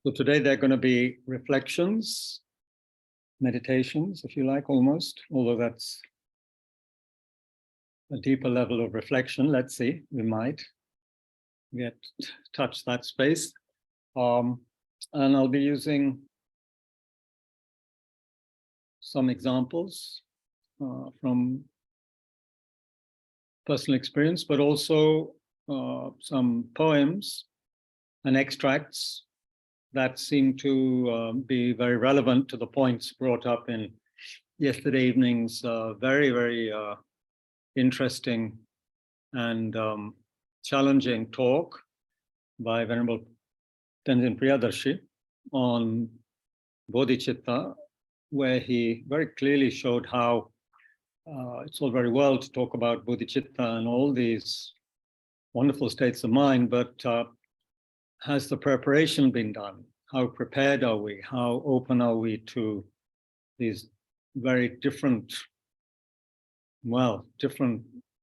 So today they're going to be reflections, meditations, if you like, almost, although that's a deeper level of reflection. Let's see, we might touch that space. And I'll be using some examples from personal experience, but also some poems and extracts that seem to be very relevant to the points brought up in yesterday evening's very interesting and challenging talk by Venerable Tenzin Priyadarshi on Bodhicitta, where he very clearly showed how it's all very well to talk about Bodhicitta and all these wonderful states of mind, but has the preparation been done? How prepared are we? How open are we to these very different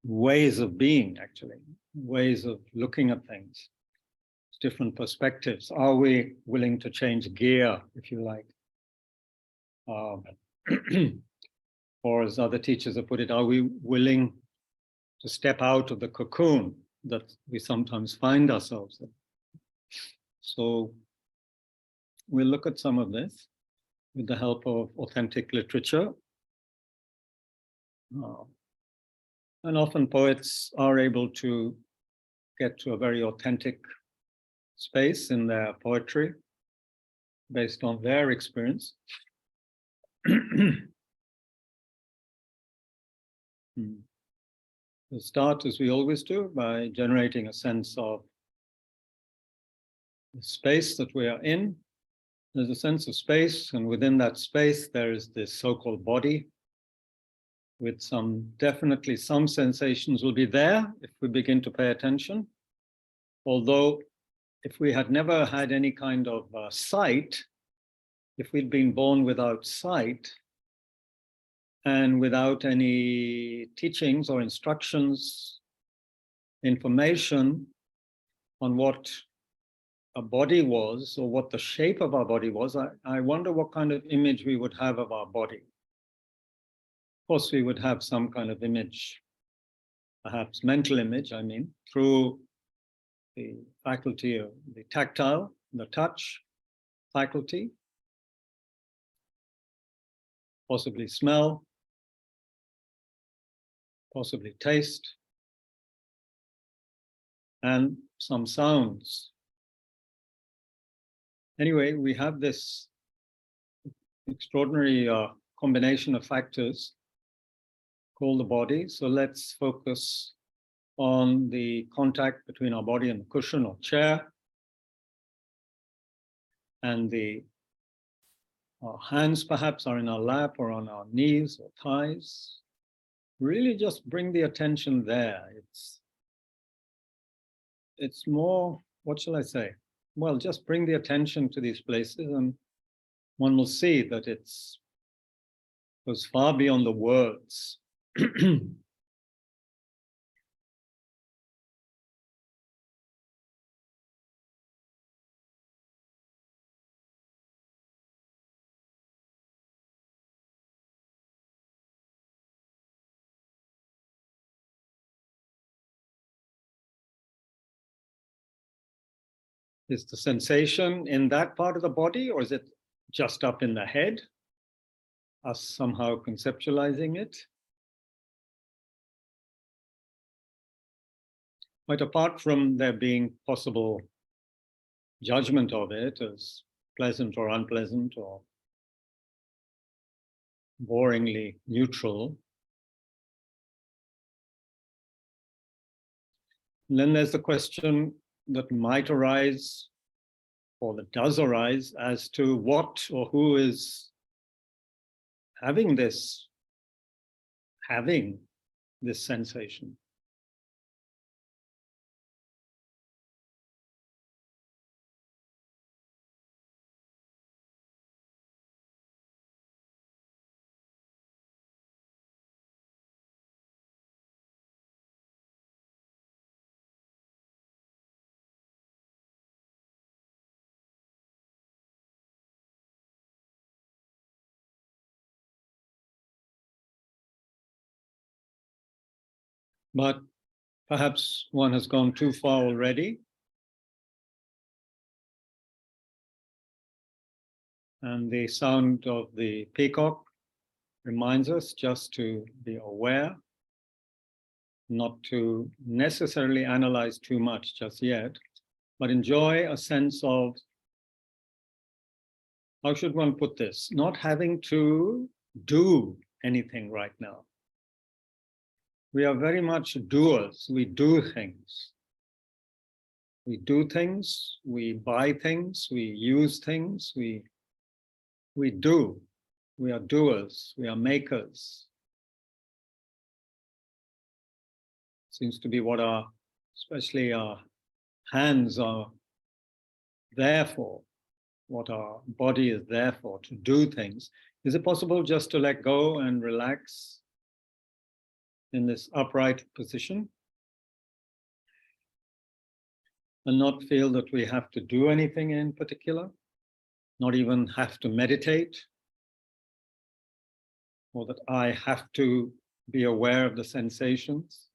ways of being, actually, ways of looking at things, different perspectives? Are we willing to change gear, if you like? Or as other teachers have put it, are we willing to step out of the cocoon that we sometimes find ourselves in? So we'll look at some of this with the help of authentic literature. And often poets are able to get to a very authentic space in their poetry based on their experience. We'll start, as we always do, by generating a sense of the space that we are in. There's a sense of space, and within that space, there is this so-called body with definitely some sensations will be there if we begin to pay attention. Although, if we had never had any kind of sight, if we'd been born without sight and without any teachings or instructions, information on what a body was or what the shape of our body was, I wonder what kind of image we would have of our body. Of course, we would have some kind of image, perhaps mental image, through the faculty of the tactile, the touch faculty, possibly smell, possibly taste, and some sounds. Anyway, we have this extraordinary combination of factors called the body. So let's focus on the contact between our body and the cushion or chair, and our hands perhaps are in our lap or on our knees or thighs. Really just bring the attention there. It's more, what shall I say? Well, just bring the attention to these places and one will see that it goes far beyond the words. Is the sensation in that part of the body, or is it just up in the head? Us somehow conceptualizing it? But apart from there being possible judgment of it as pleasant or unpleasant or boringly neutral, and then there's the question that might arise, or that does arise, as to what or who is having this sensation. But perhaps one has gone too far already. And the sound of the peacock reminds us just to be aware, not to necessarily analyze too much just yet, but enjoy a sense of, how should one put this? Not having to do anything right now. We are very much doers. We do things. We do things, we buy things, we use things, we do. We are doers, we are makers. Seems to be what especially our hands are there for, what our body is there for, to do things. Is it possible just to let go and relax in this upright position and not feel that we have to do anything in particular, not even have to meditate, or that I have to be aware of the sensations?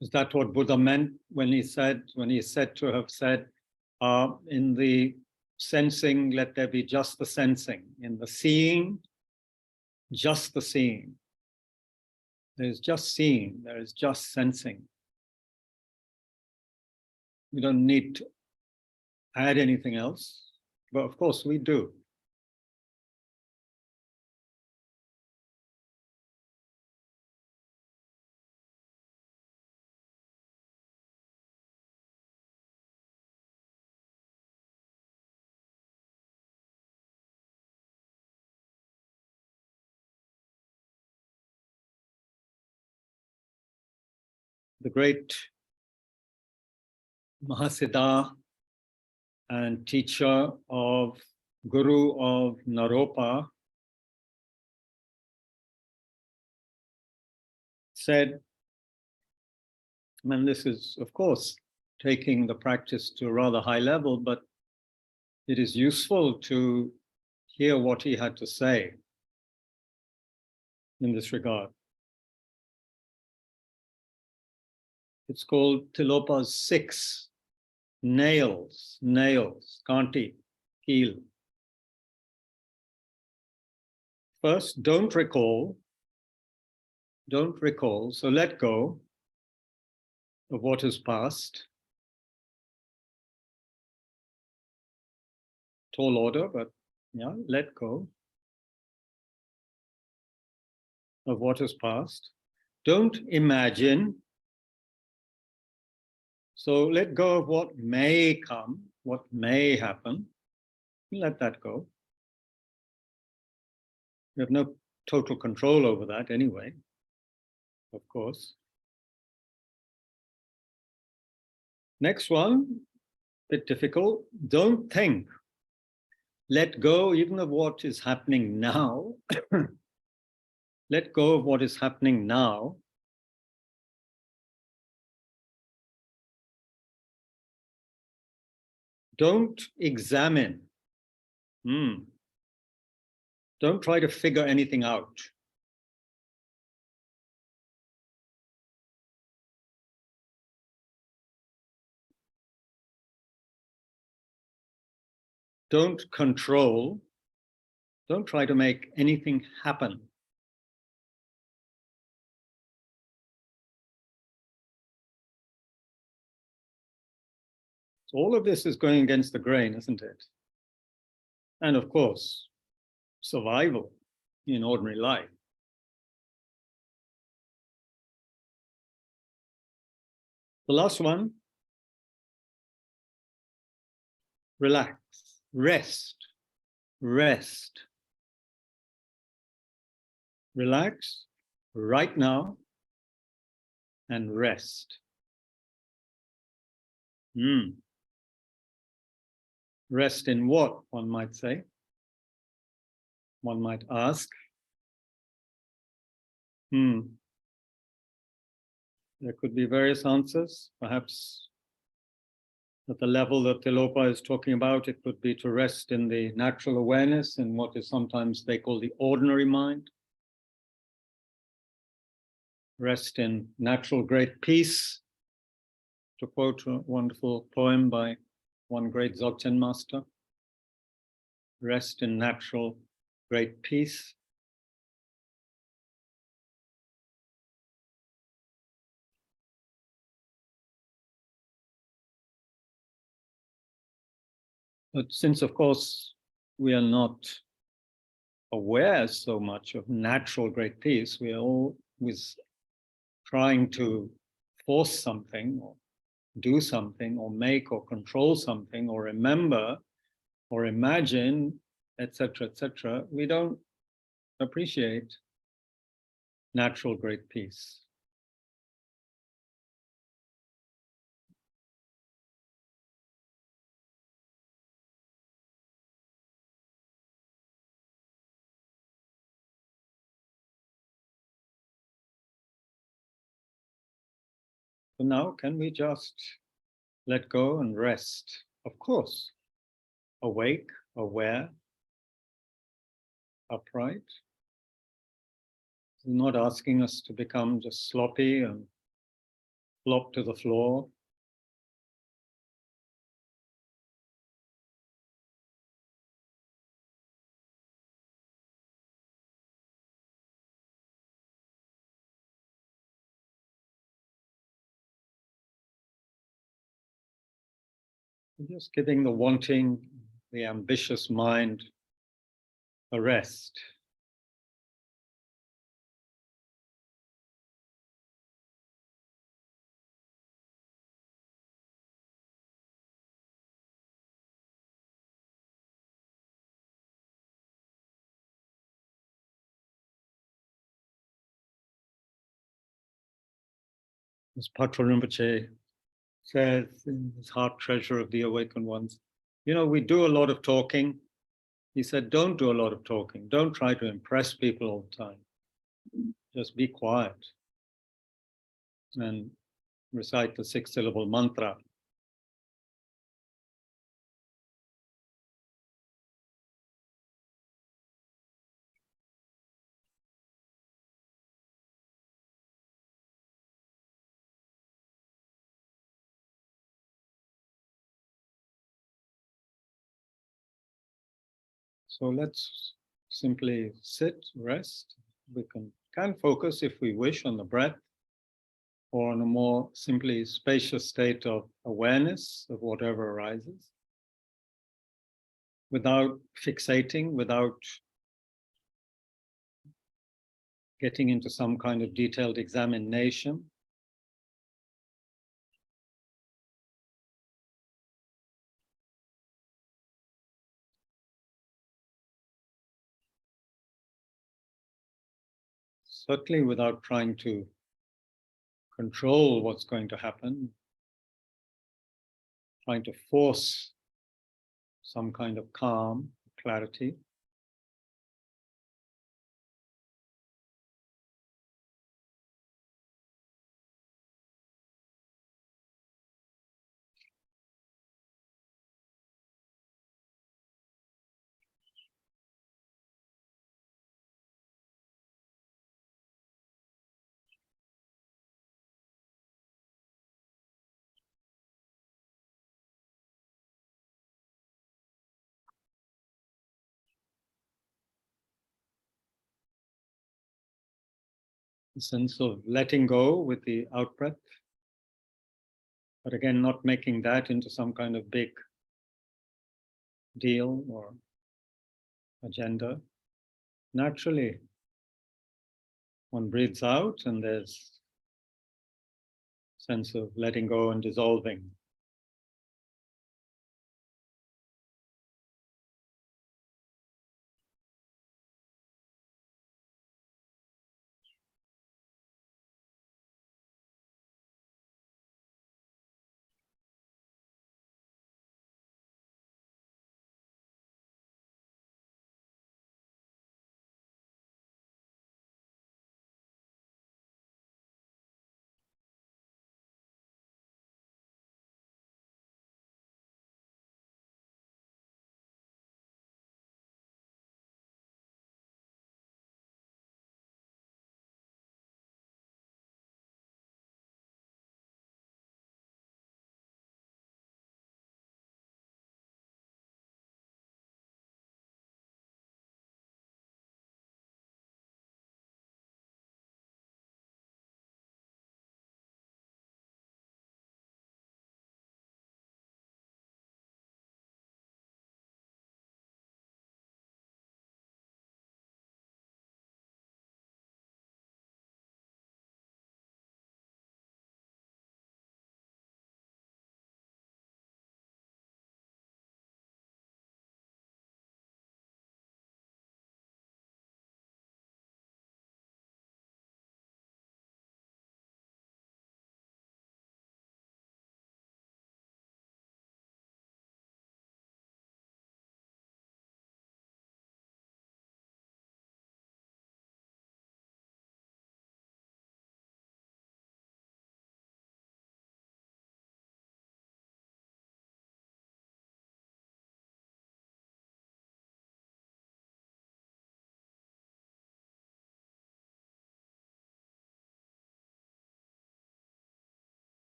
Is that what Buddha meant when he said to have said, in the sensing, let there be just the sensing. In the seeing, just the seeing. There is just seeing, there is just sensing. We don't need to add anything else, but of course we do. The great Mahasiddha and teacher of Guru of Naropa said, and this is, of course, taking the practice to a rather high level, but it is useful to hear what he had to say in this regard. It's called Tilopa's 6 nails, kanti, heel. First, don't recall, so let go of what has passed. Tall order, but yeah, let go of what has passed. Don't imagine. So let go of what may come, what may happen. Let that go. We have no total control over that anyway, of course. Next one, bit difficult. Don't think. Let go even of what is happening now. Let go of what is happening now. Don't examine. Don't try to figure anything out. Don't control. Don't try to make anything happen. So all of this is going against the grain, isn't it? And of course, survival in ordinary life. The last one, relax, rest. Relax right now and rest. Rest in what, one might say? One might ask. There could be various answers. Perhaps At the level that Tilopa is talking about, it could be to rest in the natural awareness in what is sometimes they call the ordinary mind. Rest in natural great peace, to quote a wonderful poem by one great Dzogchen master. Rest in natural great peace. But since, of course, we are not aware so much of natural great peace, we are always trying to force something or do something or make or control something or remember or imagine, etc., we don't appreciate natural great peace. So now, can we just let go and rest? Of course, awake, aware, upright. He's not asking us to become just sloppy and flop to the floor. Just giving the wanting, the ambitious mind a rest. As Patrul Rinpoche says in his Heart Treasure of the Awakened Ones, you know, we do a lot of talking. He said, don't do a lot of talking. Don't try to impress people all the time. Just be quiet and recite the 6-syllable mantra. So let's simply sit, rest. We can focus if we wish on the breath or on a more simply spacious state of awareness of whatever arises, without fixating, without getting into some kind of detailed examination. Certainly without trying to control what's going to happen, trying to force some kind of calm, clarity. A sense of letting go with the out-breath, but again, not making that into some kind of big deal or agenda. Naturally, one breathes out and there's a sense of letting go and dissolving.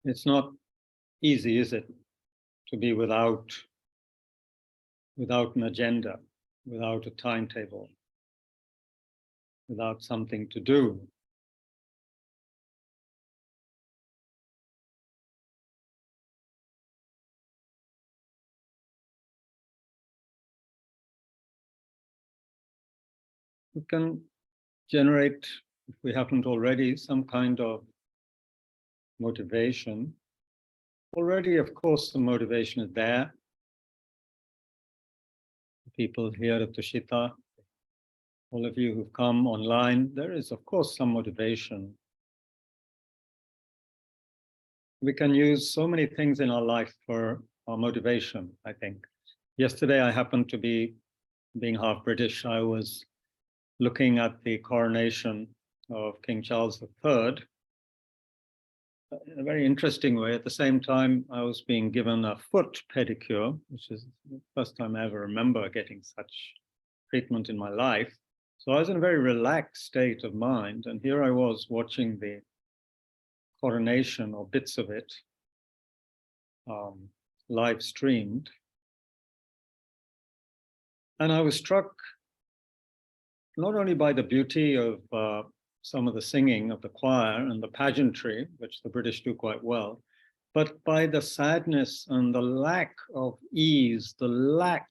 It's not easy, is it, to be without an agenda, without a timetable, without something to do. We can generate, if we haven't already, some kind of motivation. Already, of course, the motivation is there. People here at Tushita, all of you who've come online, there is, of course, some motivation. We can use so many things in our life for our motivation, I think. Yesterday, I happened to be, being half British, I was looking at the coronation of King Charles III in a very interesting way. At the same time, I was being given a foot pedicure, which is the first time I ever remember getting such treatment in my life. So I was in a very relaxed state of mind, and here I was watching the coronation or bits of it live streamed. And I was struck not only by the beauty of some of the singing of the choir and the pageantry, which the British do quite well, but by the sadness and the lack of ease, the lack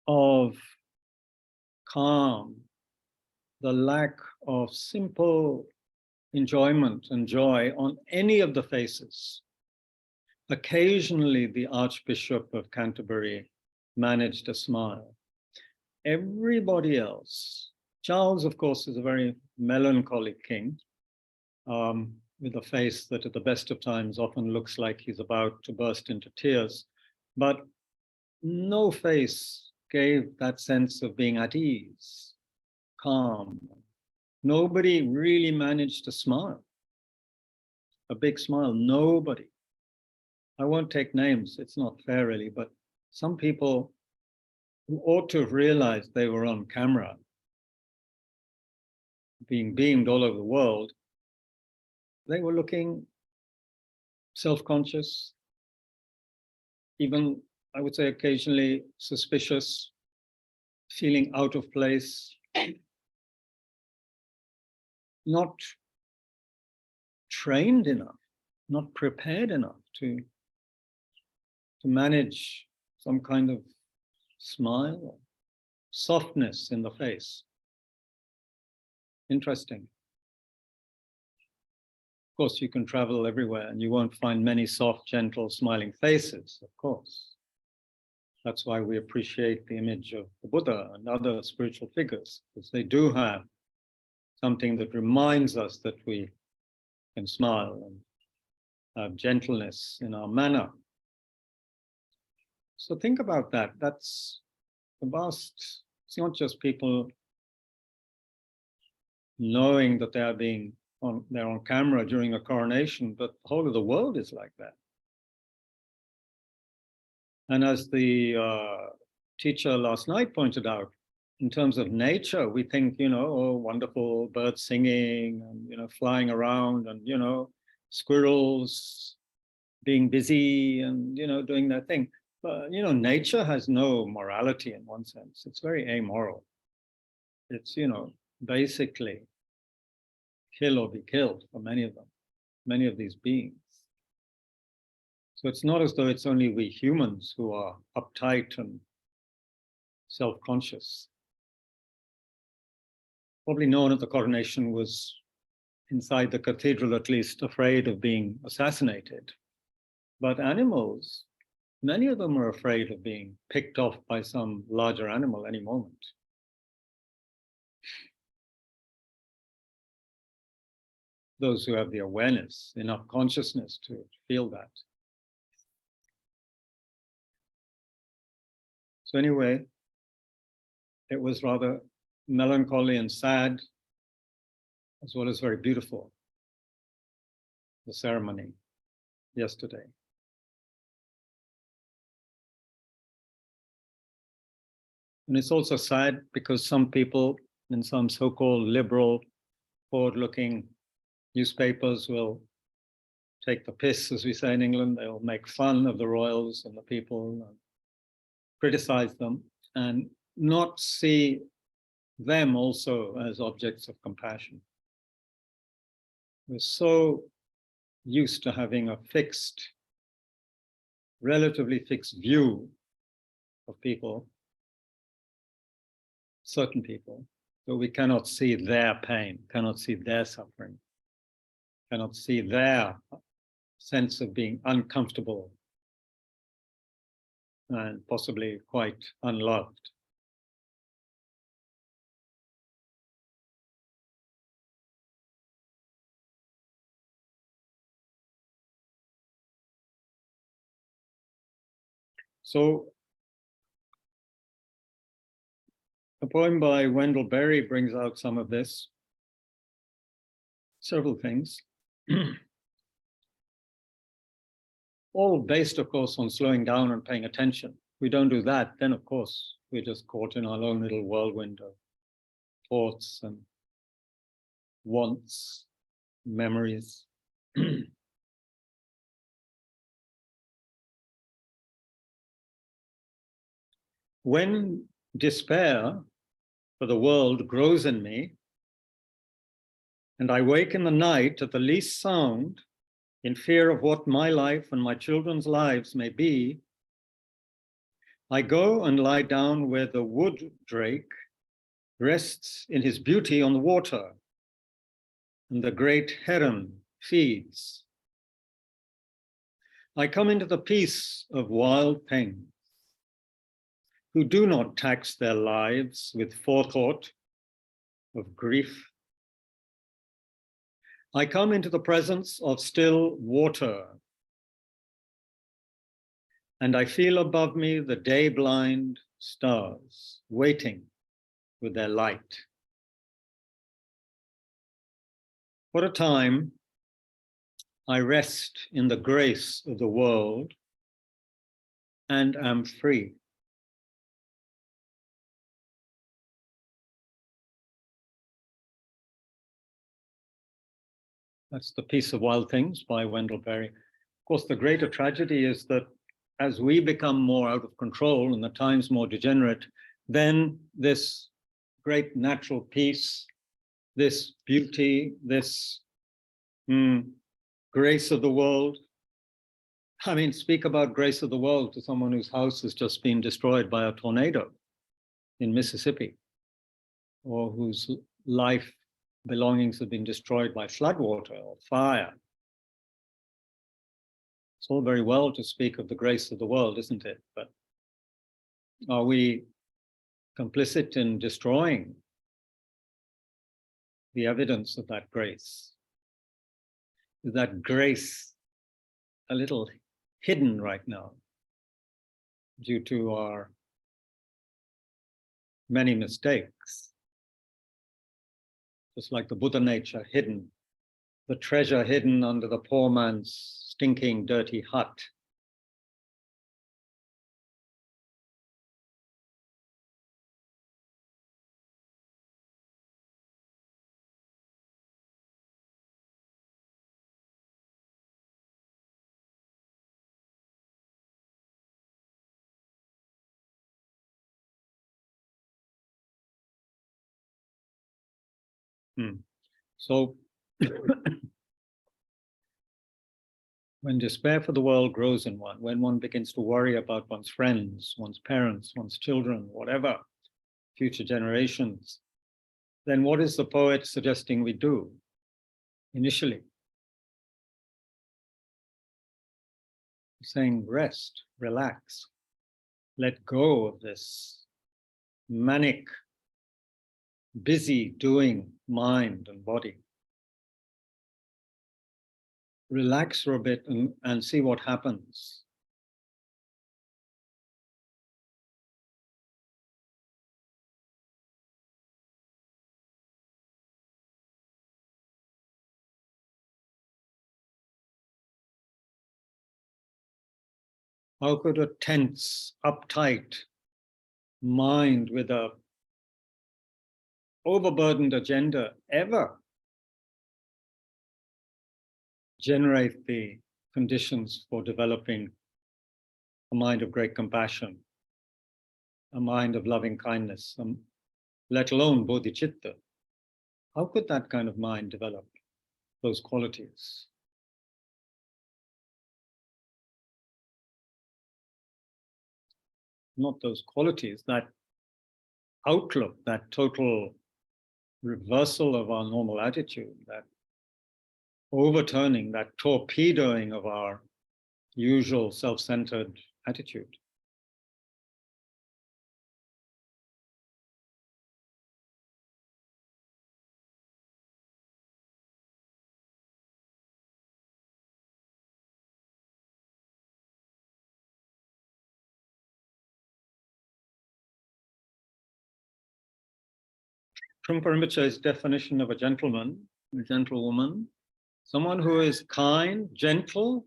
of calm, the lack of simple enjoyment and joy on any of the faces. Occasionally, the Archbishop of Canterbury managed a smile. Everybody else, Charles, of course, is a very melancholic king, with a face that at the best of times often looks like he's about to burst into tears. But no face gave that sense of being at ease, calm. Nobody really managed to smile, a big smile, nobody. I won't take names, it's not fair really, but some people who ought to have realized they were on camera, being beamed all over the world, they were looking self-conscious, even, I would say, occasionally suspicious, feeling out of place, not trained enough, not prepared enough to manage some kind of smile or softness in the face. Interesting. Of course, you can travel everywhere and you won't find many soft, gentle, smiling faces, of course. That's why we appreciate the image of the Buddha and other spiritual figures, because they do have something that reminds us that we can smile and have gentleness in our manner. So think about that. That's the vast, it's not just people knowing that they're on camera during a coronation, but the whole of the world is like that. And as the teacher last night pointed out, in terms of nature, we think, oh, wonderful birds singing and, flying around and, squirrels being busy and, doing their thing. But, nature has no morality in one sense. It's very amoral. It's, basically kill or be killed for many of them, many of these beings. So it's not as though it's only we humans who are uptight and self-conscious. Probably no one at the coronation was, inside the cathedral at least, afraid of being assassinated. But animals, many of them are afraid of being picked off by some larger animal any moment. Those who have the awareness, enough consciousness to feel that. So anyway, it was rather melancholy and sad, as well as very beautiful, the ceremony yesterday. And it's also sad because some people in some so-called liberal, forward-looking newspapers will take the piss, as we say in England. They'll make fun of the royals and the people, and criticize them, and not see them also as objects of compassion. We're so used to having a fixed, relatively fixed view of people, certain people, that we cannot see their pain, cannot see their suffering, cannot see their sense of being uncomfortable and possibly quite unloved. So a poem by Wendell Berry brings out some of this, several things, all based, of course, on slowing down and paying attention. If we don't do that, then, of course, we're just caught in our own little whirlwind of thoughts and wants, memories. When despair for the world grows in me, and I wake in the night at the least sound, in fear of what my life and my children's lives may be, I go and lie down where the wood drake rests in his beauty on the water, and the great heron feeds. I come into the peace of wild things, who do not tax their lives with forethought of grief. I come into the presence of still water, and I feel above me the day-blind stars waiting with their light. For a time, I rest in the grace of the world and am free. That's The Peace of Wild Things by Wendell Berry. Of course, the greater tragedy is that as we become more out of control and the times more degenerate, then this great natural peace, this beauty, this grace of the world. I mean, speak about grace of the world to someone whose house has just been destroyed by a tornado in Mississippi, or whose life belongings have been destroyed by floodwater or fire. It's all very well to speak of the grace of the world, isn't it? But are we complicit in destroying the evidence of that grace? Is that grace a little hidden right now due to our many mistakes? Just like the Buddha nature hidden, the treasure hidden under the poor man's stinking, dirty hut. So when despair for the world grows in one, when one begins to worry about one's friends, one's parents, one's children, whatever, future generations, then what is the poet suggesting we do initially? He's saying rest, relax, let go of this manic, busy doing mind and body. Relax for a bit and see what happens. How could a tense, uptight mind with a overburdened agenda ever generate the conditions for developing a mind of great compassion, a mind of loving kindness, let alone bodhicitta. How could that kind of mind develop those qualities? Not those qualities, that outlook, that total reversal of our normal attitude, that overturning, that torpedoing of our usual self-centered attitude. Trungpa Rinpoche's definition of a gentleman, a gentlewoman, someone who is kind, gentle,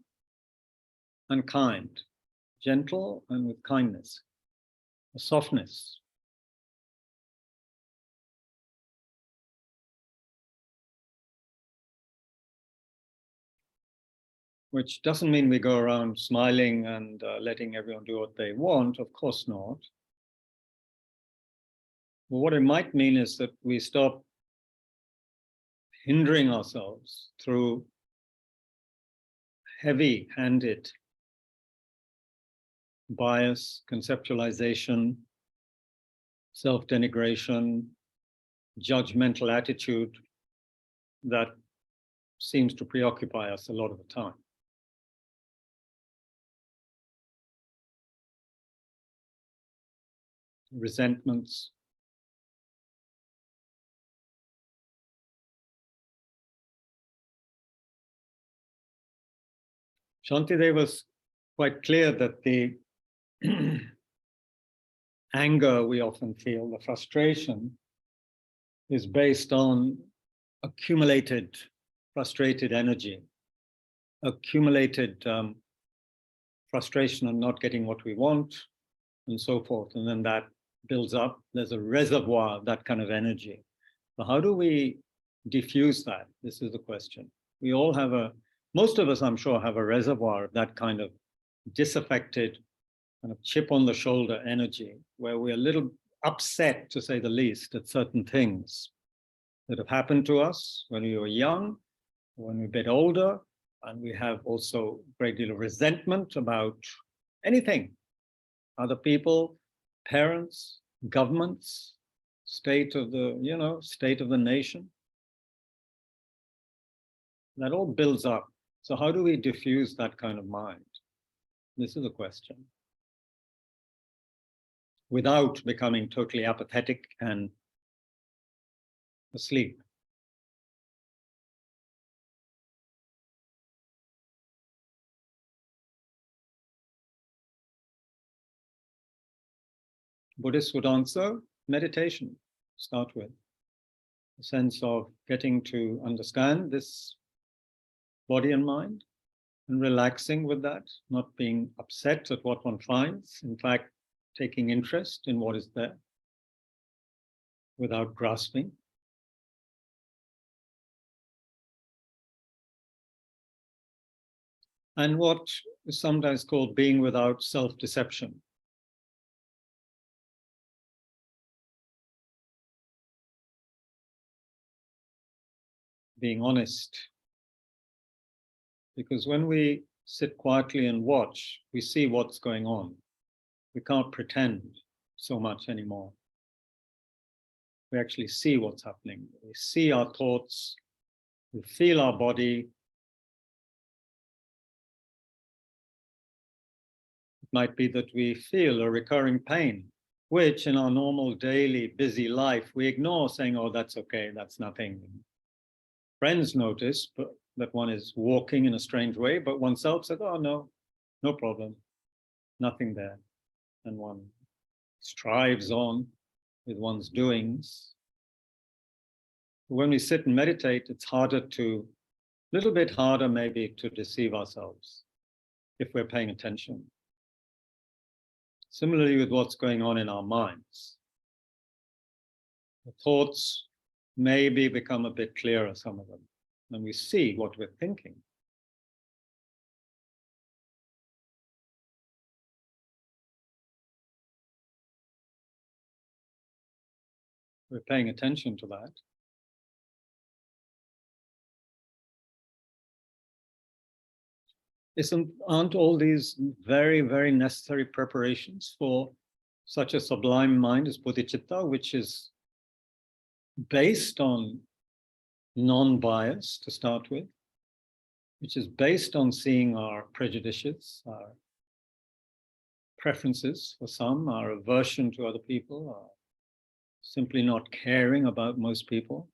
and kind. Gentle and with kindness, a softness. Which doesn't mean we go around smiling and letting everyone do what they want, of course not. But what it might mean is that we stop hindering ourselves through heavy-handed bias, conceptualization, self-denigration, judgmental attitude that seems to preoccupy us a lot of the time. Resentments. Shantideva was quite clear that the anger we often feel, the frustration, is based on accumulated, frustrated energy, accumulated frustration on not getting what we want, and so forth. And then that builds up. There's a reservoir of that kind of energy. But how do we diffuse that? This is the question. We all have most of us, I'm sure, have a reservoir of that kind of disaffected, kind of chip on the shoulder energy, where we're a little upset, to say the least, at certain things that have happened to us when we were young, when we're a bit older, and we have also a great deal of resentment about anything, other people, parents, governments, state of the nation. That all builds up. So how do we diffuse that kind of mind? This is a question. Without becoming totally apathetic and asleep. Buddhists would answer, meditation, start with. A sense of getting to understand this body and mind and relaxing with that, not being upset at what one finds, in fact, taking interest in what is there without grasping. And what is sometimes called being without self-deception. Being honest. Because when we sit quietly and watch, we see what's going on. We can't pretend so much anymore. We actually see what's happening. We see our thoughts, we feel our body. It might be that we feel a recurring pain, which in our normal daily busy life, we ignore, saying, oh, that's okay, that's nothing. Friends notice that one is walking in a strange way, but oneself says, oh, no problem, nothing there. And one strives on with one's doings. When we sit and meditate, it's a little bit harder maybe to deceive ourselves if we're paying attention. Similarly with what's going on in our minds. The thoughts maybe become a bit clearer, some of them, and we see what we're thinking. we're paying attention to that. Aren't all these very, very necessary preparations for such a sublime mind as Bodhicitta, which is based on non-bias to start with, which is based on seeing our prejudices, our preferences for some, our aversion to other people, our simply not caring about most people.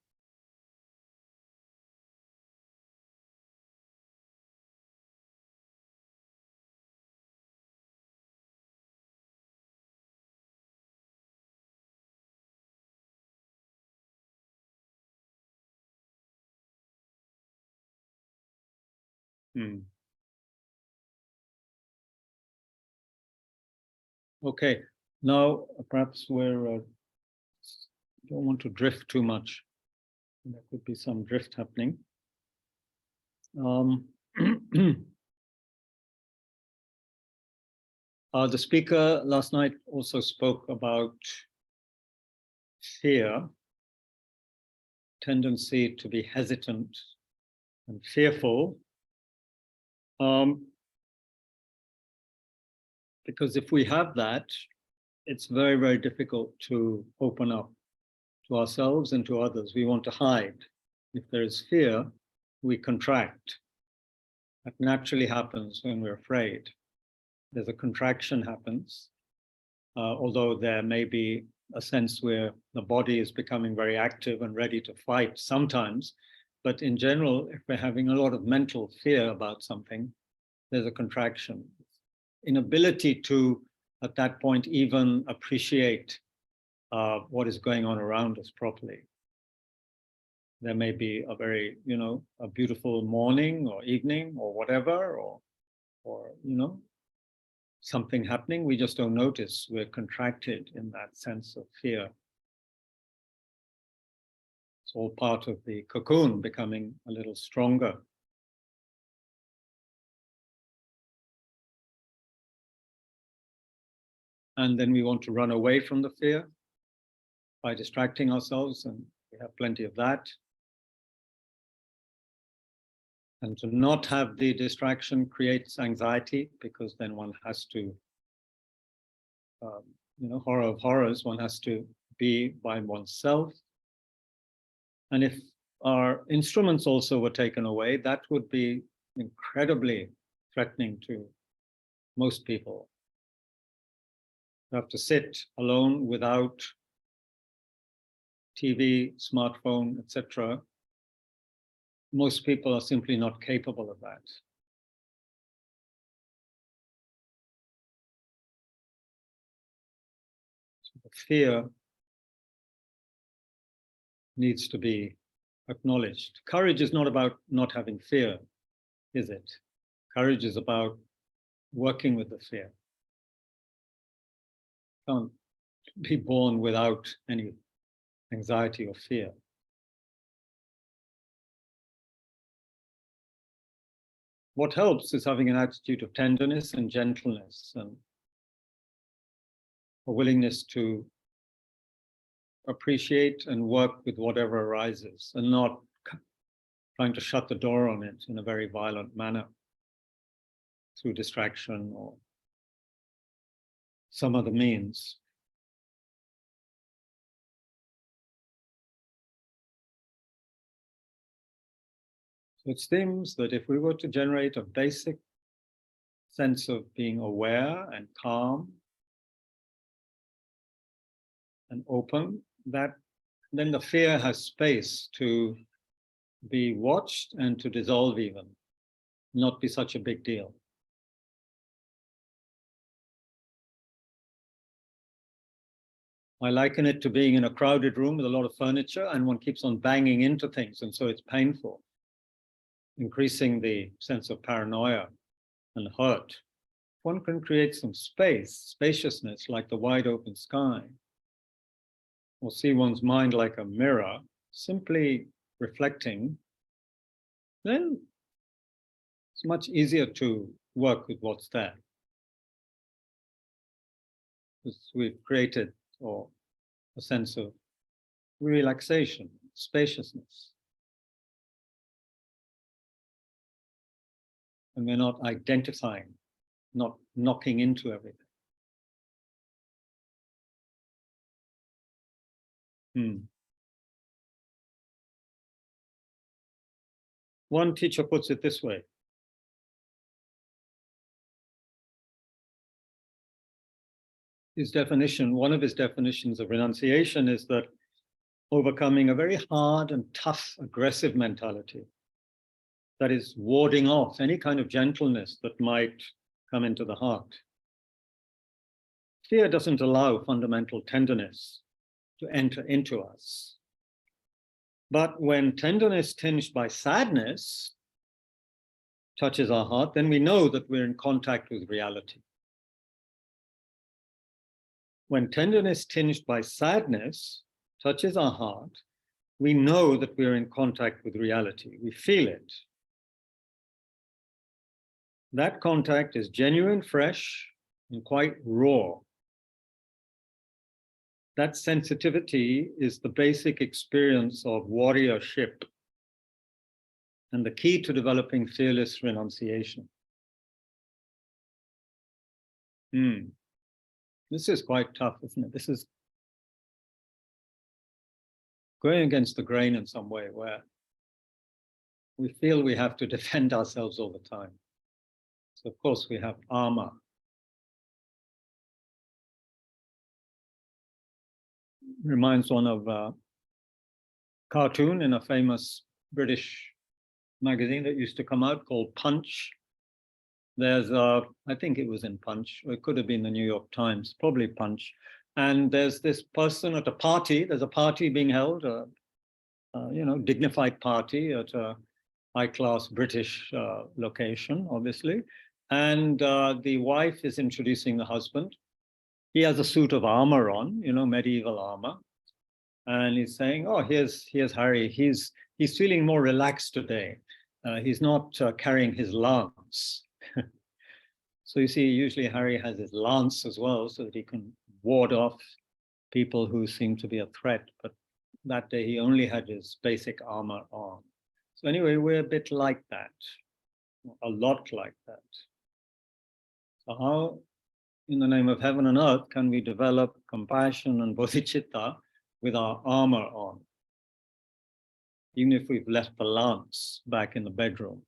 Okay, now perhaps we're don't want to drift too much. There could be some drift happening. The speaker last night also spoke about fear, tendency to be hesitant and fearful. Because if we have that, it's very, very difficult to open up to ourselves and to others. We want to hide. If there is fear, we contract. That naturally happens when we're afraid. There's a contraction happens, although there may be a sense where the body is becoming very active and ready to fight sometimes. But in general, if we're having a lot of mental fear about something, there's a contraction. Inability to, at that point, even appreciate what is going on around us properly. There may be a very, a beautiful morning or evening or whatever, or something happening. We just don't notice. We're contracted in that sense of fear. It's all part of the cocoon becoming a little stronger. And then we want to run away from the fear by distracting ourselves, and we have plenty of that. And to not have the distraction creates anxiety, because then one has to, horror of horrors, one has to be by oneself. And if our instruments also were taken away, that would be incredibly threatening to most people. You have to sit alone without TV, smartphone, etc. Most people are simply not capable of that. So the fear needs to be acknowledged. Courage is not about not having fear, is it? Courage is about working with the fear. Can't be born without any anxiety or fear. What helps is having an attitude of tenderness and gentleness, and a willingness to appreciate and work with whatever arises, and not trying to shut the door on it in a very violent manner through distraction or some other means. So it seems that if we were to generate a basic sense of being aware and calm and open, that then the fear has space to be watched and to dissolve even, not be such a big deal. I liken it to being in a crowded room with a lot of furniture and one keeps on banging into things, and so it's painful, increasing the sense of paranoia and hurt. One can create some spaciousness like the wide open sky, or see one's mind like a mirror, simply reflecting, then it's much easier to work with what's there. Because we've created a sense of relaxation, spaciousness. And we're not identifying, not knocking into everything. One teacher puts it this way. His definition, one of his definitions of renunciation is that overcoming a very hard and tough, aggressive mentality that is warding off any kind of gentleness that might come into the heart. Fear doesn't allow fundamental tenderness to enter into us. But when tenderness tinged by sadness touches our heart, then we know that we're in contact with reality. When tenderness tinged by sadness touches our heart, we know that we're in contact with reality. We feel it. That contact is genuine, fresh, and quite raw. That sensitivity is the basic experience of warriorship and the key to developing fearless renunciation. This is quite tough, isn't it? This is going against the grain in some way, where we feel we have to defend ourselves all the time. So of course we have armor. Reminds one of a cartoon in a famous British magazine that used to come out called Punch. There's I think it was in Punch, or it could have been the New York Times, probably Punch. And there's this person at a party, there's a party being held, dignified party at a high-class British location, obviously. And the wife is introducing the husband. He has a suit of armor on, medieval armor. And he's saying, oh, here's Harry. He's feeling more relaxed today. He's not carrying his lance. So you see, usually Harry has his lance as well, so that he can ward off people who seem to be a threat. But that day he only had his basic armor on. So anyway, we're a bit like that, a lot like that. So how, in the name of heaven and earth, can we develop compassion and bodhicitta with our armor on, even if we've left the lance back in the bedroom?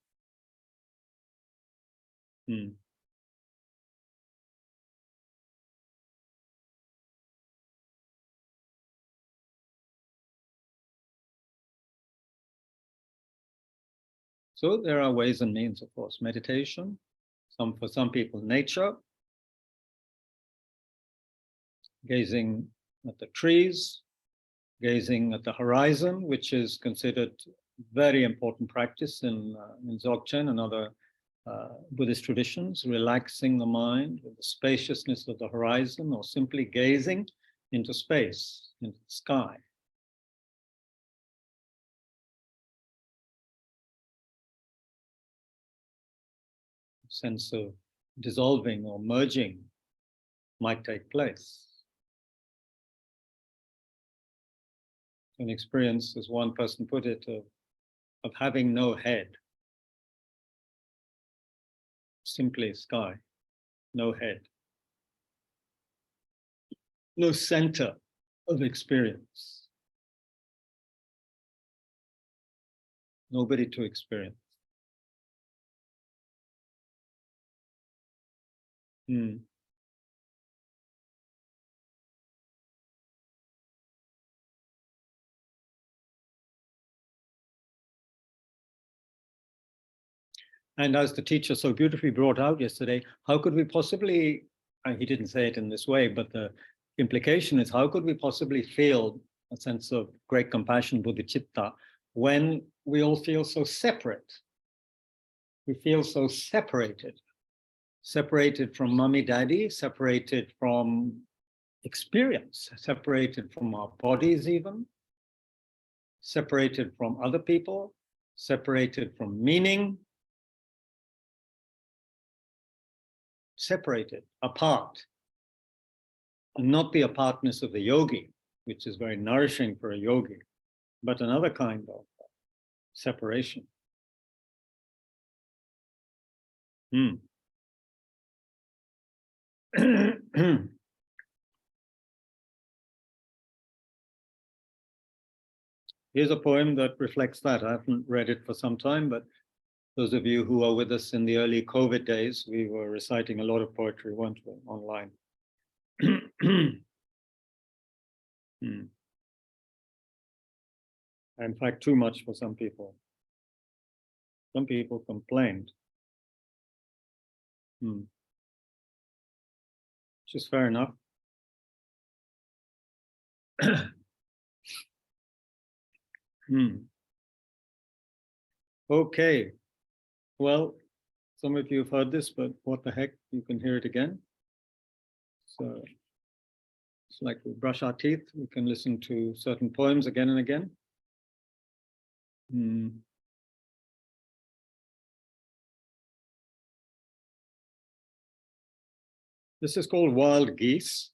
So there are ways and means, of course. Meditation, for some people, nature, gazing at the trees, gazing at the horizon, which is considered very important practice in Dzogchen and other Buddhist traditions, relaxing the mind with the spaciousness of the horizon, or simply gazing into space, into the sky. Sense of dissolving or merging might take place. An experience, as one person put it, of having no head. Simply sky, no head. No center of experience. Nobody to experience. And as the teacher so beautifully brought out yesterday, how could we possibly, he didn't say it in this way, but the implication is, how could we possibly feel a sense of great compassion, bodhicitta, when we all feel so separate? We feel so separated from mommy, daddy, separated from experience, separated from our bodies even, separated from other people, separated from meaning, separated, apart, and not the apartness of the yogi, which is very nourishing for a yogi, but another kind of separation. Here's a poem that reflects that. I haven't read it for some time, but those of you who are with us in the early COVID days, we were reciting a lot of poetry, weren't we, online? In fact, too much for some people. Some people complained. Which is fair enough. Okay. Well, some of you have heard this, but what the heck, you can hear it again. So it's like we brush our teeth, we can listen to certain poems again and again. This is called Wild Geese.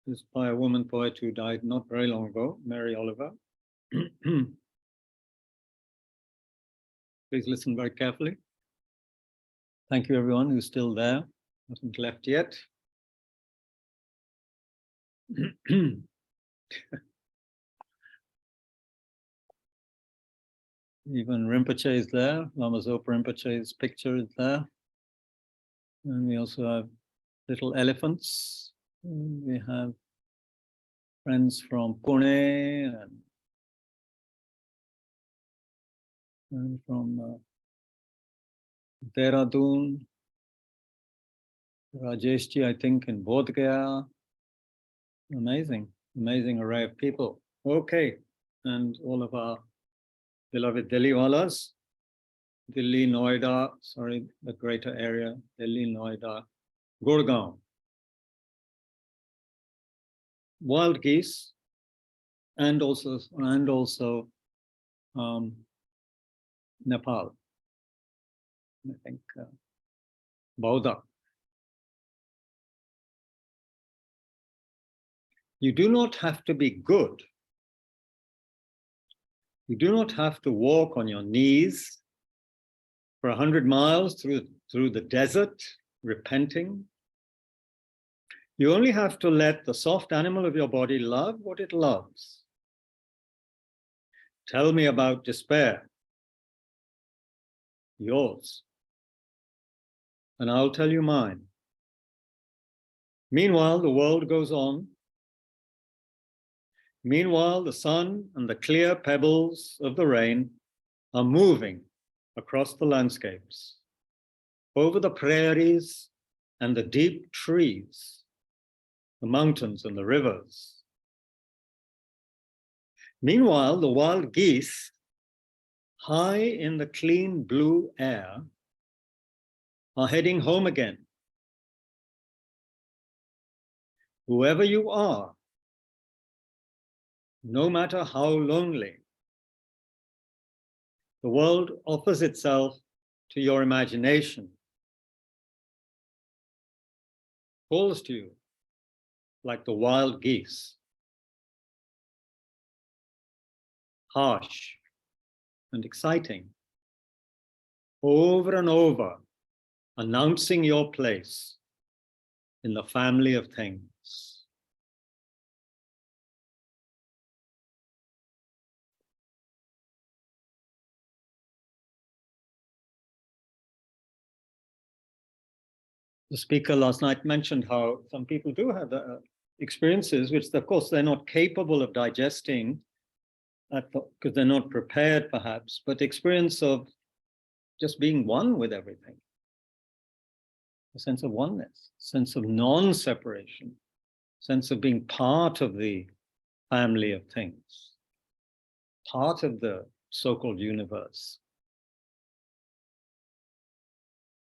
It's by a woman poet who died not very long ago, Mary Oliver. Please listen very carefully. Thank you, everyone who's still there, hasn't left yet. Even Rinpoche is there. Lama Zopa Rinpoche's picture is there. And we also have little elephants. We have friends from Pune and from Dehradun, Rajeshji, I think, in Bodh Gaya. Amazing, amazing array of people. Okay, and all of our beloved Delhi walas, Delhi, Noida, sorry, the greater area, Delhi, Noida, Gurgaon. Wild geese, and also Nepal. I think Bauda. You do not have to be good. You do not have to walk on your knees for 100 miles through the desert, repenting. You only have to let the soft animal of your body love what it loves. Tell me about despair, yours, and I'll tell you mine. Meanwhile, the world goes on. Meanwhile, the sun and the clear pebbles of the rain are moving across the landscapes, over the prairies and the deep trees, the mountains and the rivers. Meanwhile, the wild geese, high in the clean blue air, are heading home again. Whoever you are, no matter how lonely, the world offers itself to your imagination, calls to you like the wild geese, harsh and exciting, over and over, announcing your place in the family of things. The speaker last night mentioned how some people do have experiences which, of course, they're not capable of digesting because they're not prepared, perhaps, but experience of just being one with everything. A sense of oneness, sense of non-separation, sense of being part of the family of things, part of the so-called universe.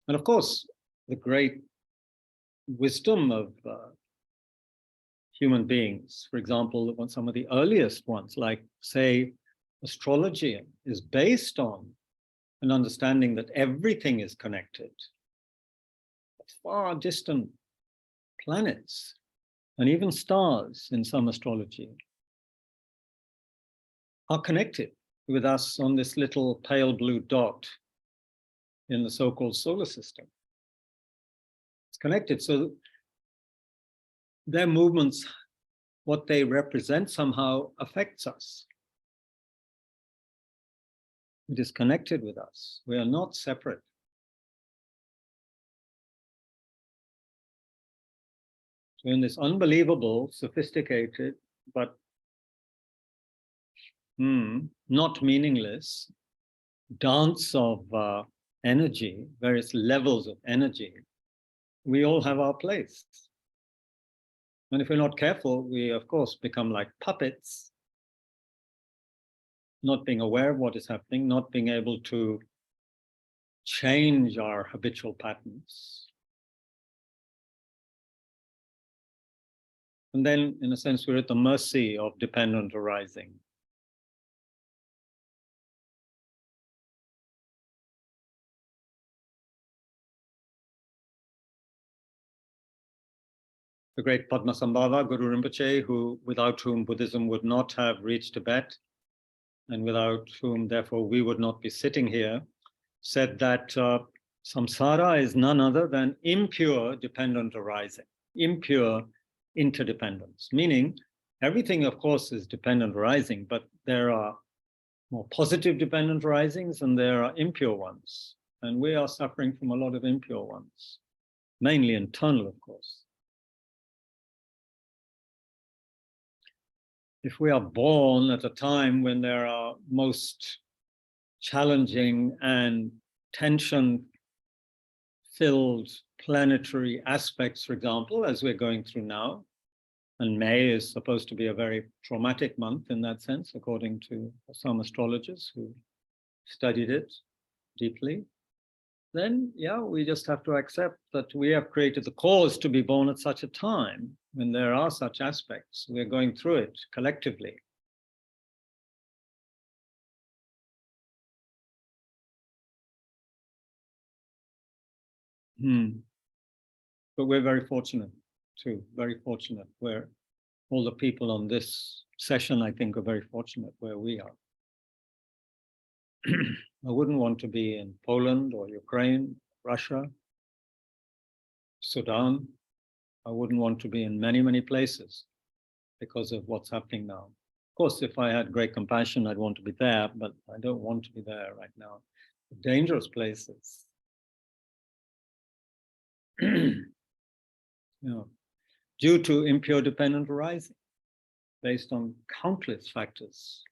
And of course, the great wisdom of human beings, for example, some of the earliest ones, like, say, astrology, is based on an understanding that everything is connected. Far distant planets and even stars in some astrology are connected with us on this little pale blue dot in the so-called solar system. It's connected, so their movements, what they represent, somehow affects us. It is connected with us. We are not separate. So in this unbelievable, sophisticated, but not meaningless dance of energy, various levels of energy, we all have our place. And if we're not careful, we, of course, become like puppets, not being aware of what is happening, not being able to change our habitual patterns. And then, in a sense, we're at the mercy of dependent arising. The great Padmasambhava, Guru Rinpoche, without whom Buddhism would not have reached Tibet, and without whom, therefore, we would not be sitting here, said that samsara is none other than impure dependent arising, impure interdependence, meaning everything, of course, is dependent arising, but there are more positive dependent arisings and there are impure ones. And we are suffering from a lot of impure ones, mainly internal, of course. If we are born at a time when there are most challenging and tension-filled planetary aspects, for example, as we're going through now, and May is supposed to be a very traumatic month in that sense, according to some astrologers who studied it deeply, then, yeah, we just have to accept that we have created the cause to be born at such a time when there are such aspects. We're going through it collectively. But we're very fortunate too, very fortunate. Where all the people on this session, I think, are very fortunate where we are. I wouldn't want to be in Poland or Ukraine, Russia, Sudan. I wouldn't want to be in many, many places because of what's happening now. Of course, if I had great compassion, I'd want to be there, but I don't want to be there right now. Dangerous places. Due to impure dependent arising, based on countless factors.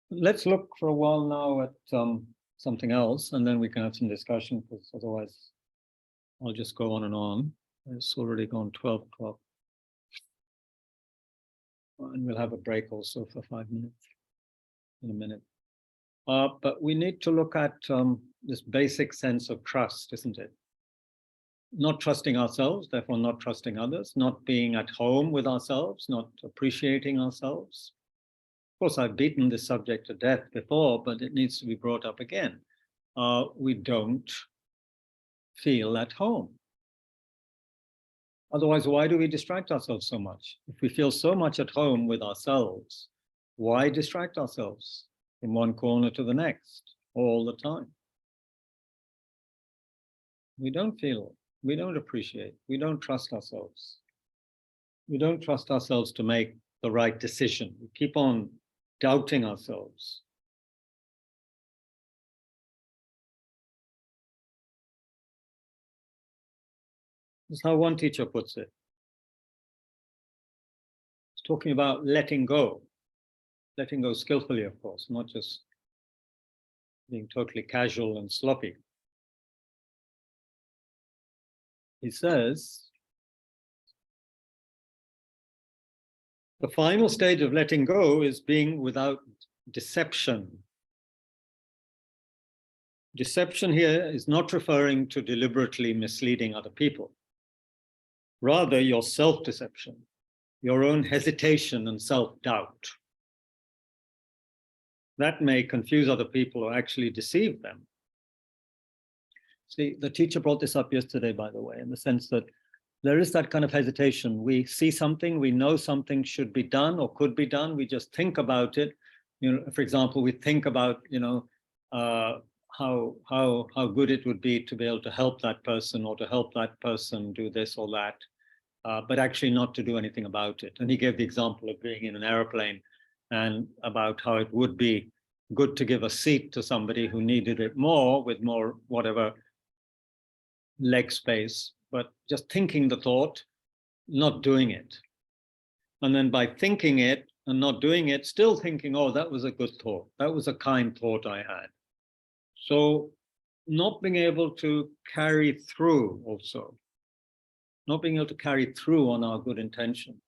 Let's look for a while now at something else, and then we can have some discussion, because otherwise I'll just go on and on. It's already gone 12 o'clock. And we'll have a break also for 5 minutes, in a minute. But we need to look at this basic sense of trust, isn't it? Not trusting ourselves, therefore not trusting others, not being at home with ourselves, not appreciating ourselves. Of course, I've beaten this subject to death before, but it needs to be brought up again. We don't feel at home. Otherwise, why do we distract ourselves so much? If we feel so much at home with ourselves, why distract ourselves from one corner to the next all the time? We don't feel, we don't appreciate, we don't trust ourselves. We don't trust ourselves to make the right decision. We keep on doubting ourselves. This is how one teacher puts it. He's talking about letting go skillfully, of course, not just being totally casual and sloppy. He says, the final stage of letting go is being without deception. Deception here is not referring to deliberately misleading other people. Rather, your self-deception, your own hesitation and self-doubt. That may confuse other people or actually deceive them. See, the teacher brought this up yesterday, by the way, in the sense that there is that kind of hesitation. We see something, we know something should be done or could be done. We just think about it. For example, we think about, how good it would be to be able to help that person or to help that person do this or that, but actually not to do anything about it. And he gave the example of being in an airplane and about how it would be good to give a seat to somebody who needed it more with more whatever leg space, but just thinking the thought, not doing it. And then by thinking it and not doing it, still thinking, oh, that was a good thought. That was a kind thought I had. So not being able to carry through also, not being able to carry through on our good intentions,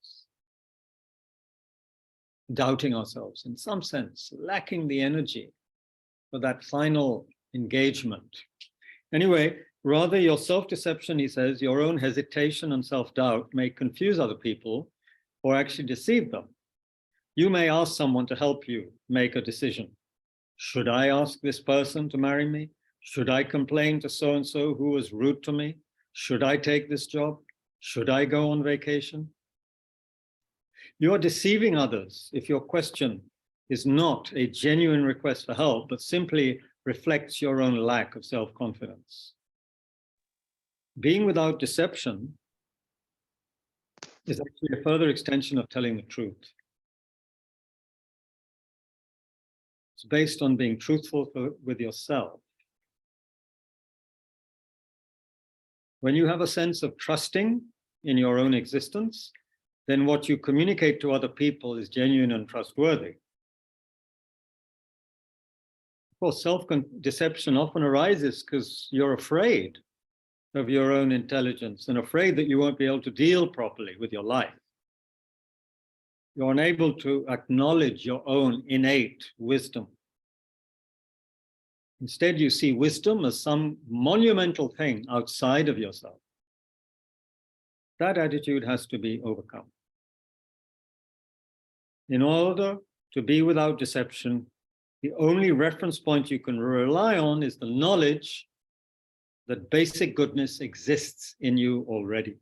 doubting ourselves in some sense, lacking the energy for that final engagement. Anyway, rather your self-deception, he says, your own hesitation and self-doubt may confuse other people or actually deceive them. You may ask someone to help you make a decision. Should I ask this person to marry me? Should I complain to so-and-so who was rude to me? Should I take this job? Should I go on vacation? You are deceiving others if your question is not a genuine request for help, but simply reflects your own lack of self-confidence. Being without deception is actually a further extension of telling the truth. It's based on being truthful with yourself. When you have a sense of trusting in your own existence, then what you communicate to other people is genuine and trustworthy. Of course, self-deception often arises because you're afraid of your own intelligence and afraid that you won't be able to deal properly with your life. You're unable to acknowledge your own innate wisdom. Instead, you see wisdom as some monumental thing outside of yourself. That attitude has to be overcome. In order to be without deception, the only reference point you can rely on is the knowledge that basic goodness exists in you already.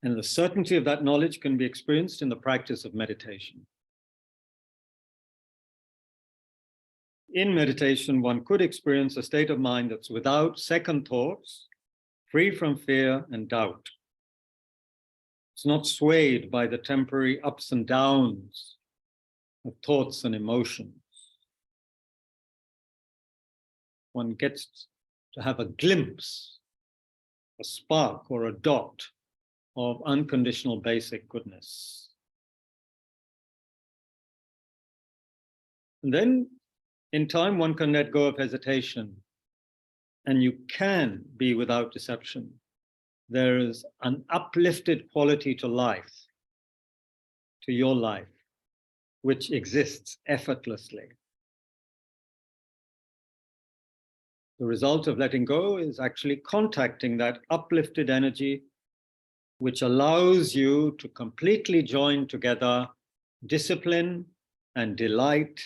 And the certainty of that knowledge can be experienced in the practice of meditation. In meditation, one could experience a state of mind that's without second thoughts, free from fear and doubt. It's not swayed by the temporary ups and downs of thoughts and emotions. One gets to have a glimpse, a spark or a dot of unconditional basic goodness. And then in time, one can let go of hesitation and you can be without deception. There is an uplifted quality to life, to your life, which exists effortlessly. The result of letting go is actually contacting that uplifted energy, which allows you to completely join together discipline and delight,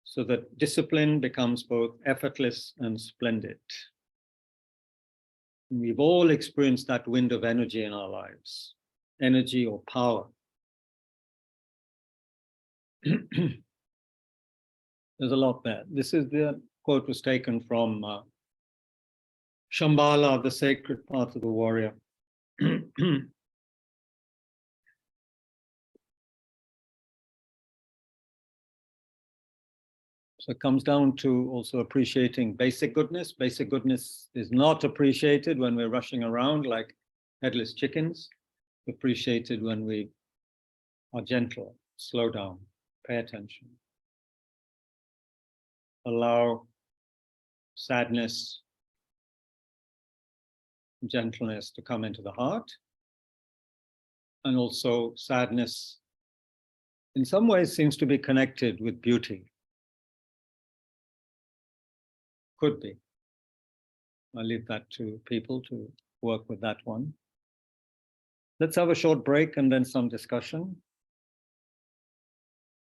so that discipline becomes both effortless and splendid. And we've all experienced that wind of energy in our lives, energy or power. There's a lot there. This is the quote was taken from Shambhala, the sacred path of the warrior. So it comes down to also appreciating basic goodness. Basic goodness is not appreciated when we're rushing around like headless chickens. Appreciated when we are gentle, slow down, pay attention. Allow sadness, gentleness to come into the heart. And also sadness, in some ways, seems to be connected with beauty. Could be. I'll leave that to people to work with that one. Let's have a short break and then some discussion.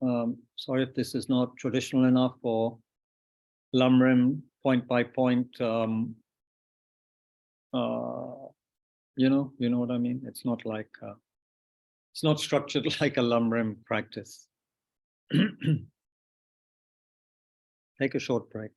Sorry if this is not traditional enough or Lamrim point by point You know what I mean? It's not like, it's not structured like a Lamrim practice. Take a short break.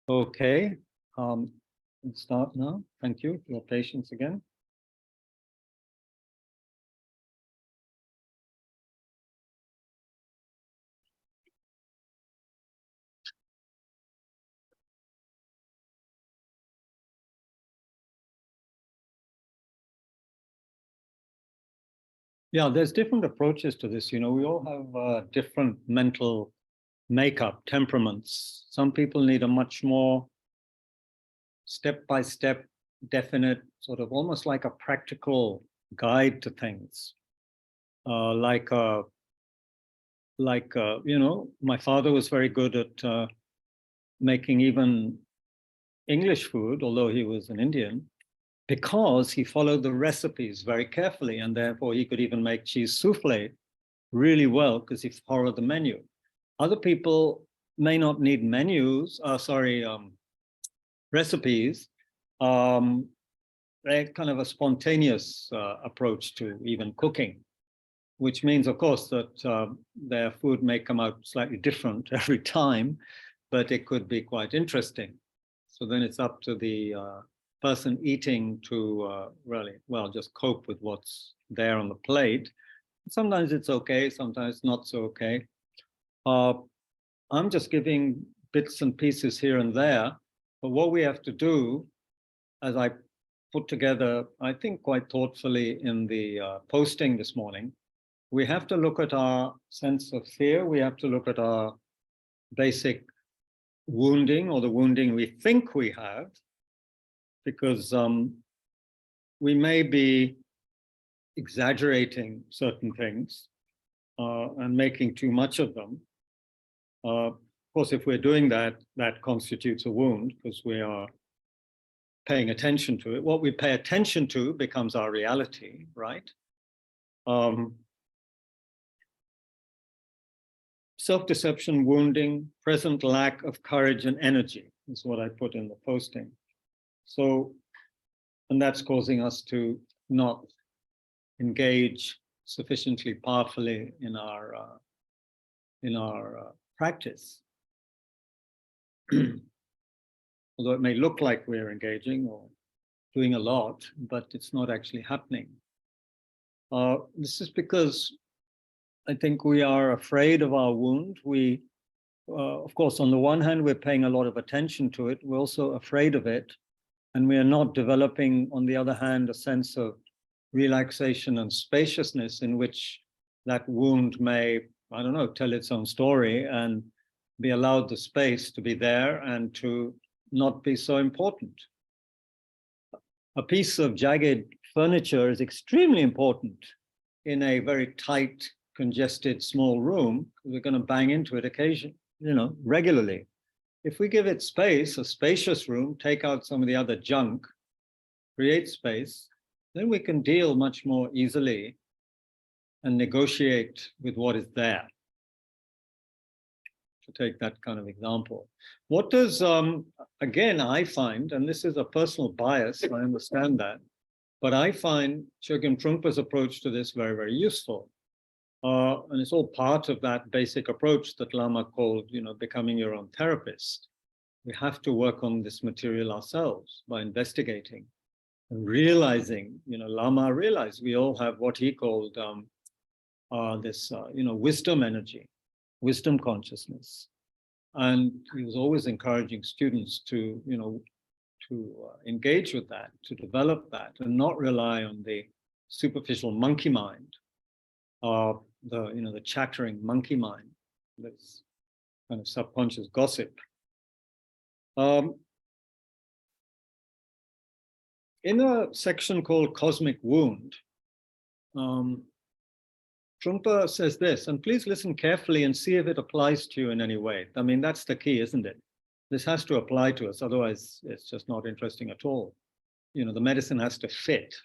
Okay, let's start now. Thank you for your patience again. Yeah, there's different approaches to this. You know, we all have different mental makeup, temperaments. Some people need a much more step-by-step, definite, sort of almost like a practical guide to things. Like you know, my father was very good at making even English food, although he was an Indian, because he followed the recipes very carefully, and therefore he could even make cheese souffle really well because he followed the menu. Other people may not need menus, recipes, kind of a spontaneous approach to even cooking, which means, of course, that their food may come out slightly different every time, but it could be quite interesting. So then it's up to the person eating to really, well, just cope with what's there on the plate. Sometimes it's okay, sometimes not so okay. I'm just giving bits and pieces here and there, but what we have to do, as I put together, I think quite thoughtfully in the posting this morning, we have to look at our sense of fear. We have to look at our basic wounding, or the wounding we think we have, because we may be exaggerating certain things and making too much of them. Of course, if we're doing that, that constitutes a wound because we are paying attention to it. What we pay attention to becomes our reality, right? Self-deception, wounding, present lack of courage and energy is what I put in the posting. So, and that's causing us to not engage sufficiently powerfully in our practice. Although it may look like we're engaging or doing a lot, but it's not actually happening. This is because I think we are afraid of our wound. We, of course, on the one hand, we're paying a lot of attention to it. We're also afraid of it. And we are not developing, on the other hand, a sense of relaxation and spaciousness in which that wound may, I don't know, tell its own story and be allowed the space to be there and to not be so important. A piece of jagged furniture is extremely important in a very tight, congested, small room. We're going to bang into it occasionally, regularly. If we give it space, a spacious room, take out some of the other junk, create space, then we can deal much more easily and negotiate with what is there. To take that kind of example. What does, again, I find, and this is a personal bias, I understand that, but I find Chogyam Trungpa's approach to this very, very useful. And it's all part of that basic approach that Lama called, becoming your own therapist. We have to work on this material ourselves by investigating and realizing, Lama realized we all have what he called this, wisdom energy, wisdom consciousness. And he was always encouraging students to, engage with that, to develop that, and not rely on the superficial monkey mind, the chattering monkey mind, this kind of subconscious gossip. In a section called Cosmic Wound, Trungpa says this, and please listen carefully and see if it applies to you in any way. I mean, that's the key, isn't it? This has to apply to us, otherwise it's just not interesting at all. The medicine has to fit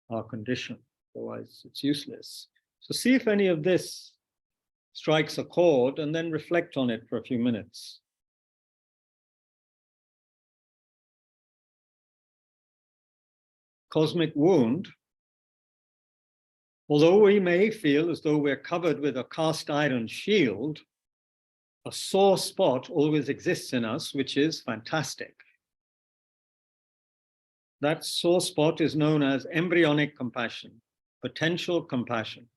our condition, otherwise it's useless. So see if any of this strikes a chord and then reflect on it for a few minutes. Cosmic wound. Although we may feel as though we're covered with a cast iron shield, a sore spot always exists in us, which is fantastic. That sore spot is known as embryonic compassion, potential compassion.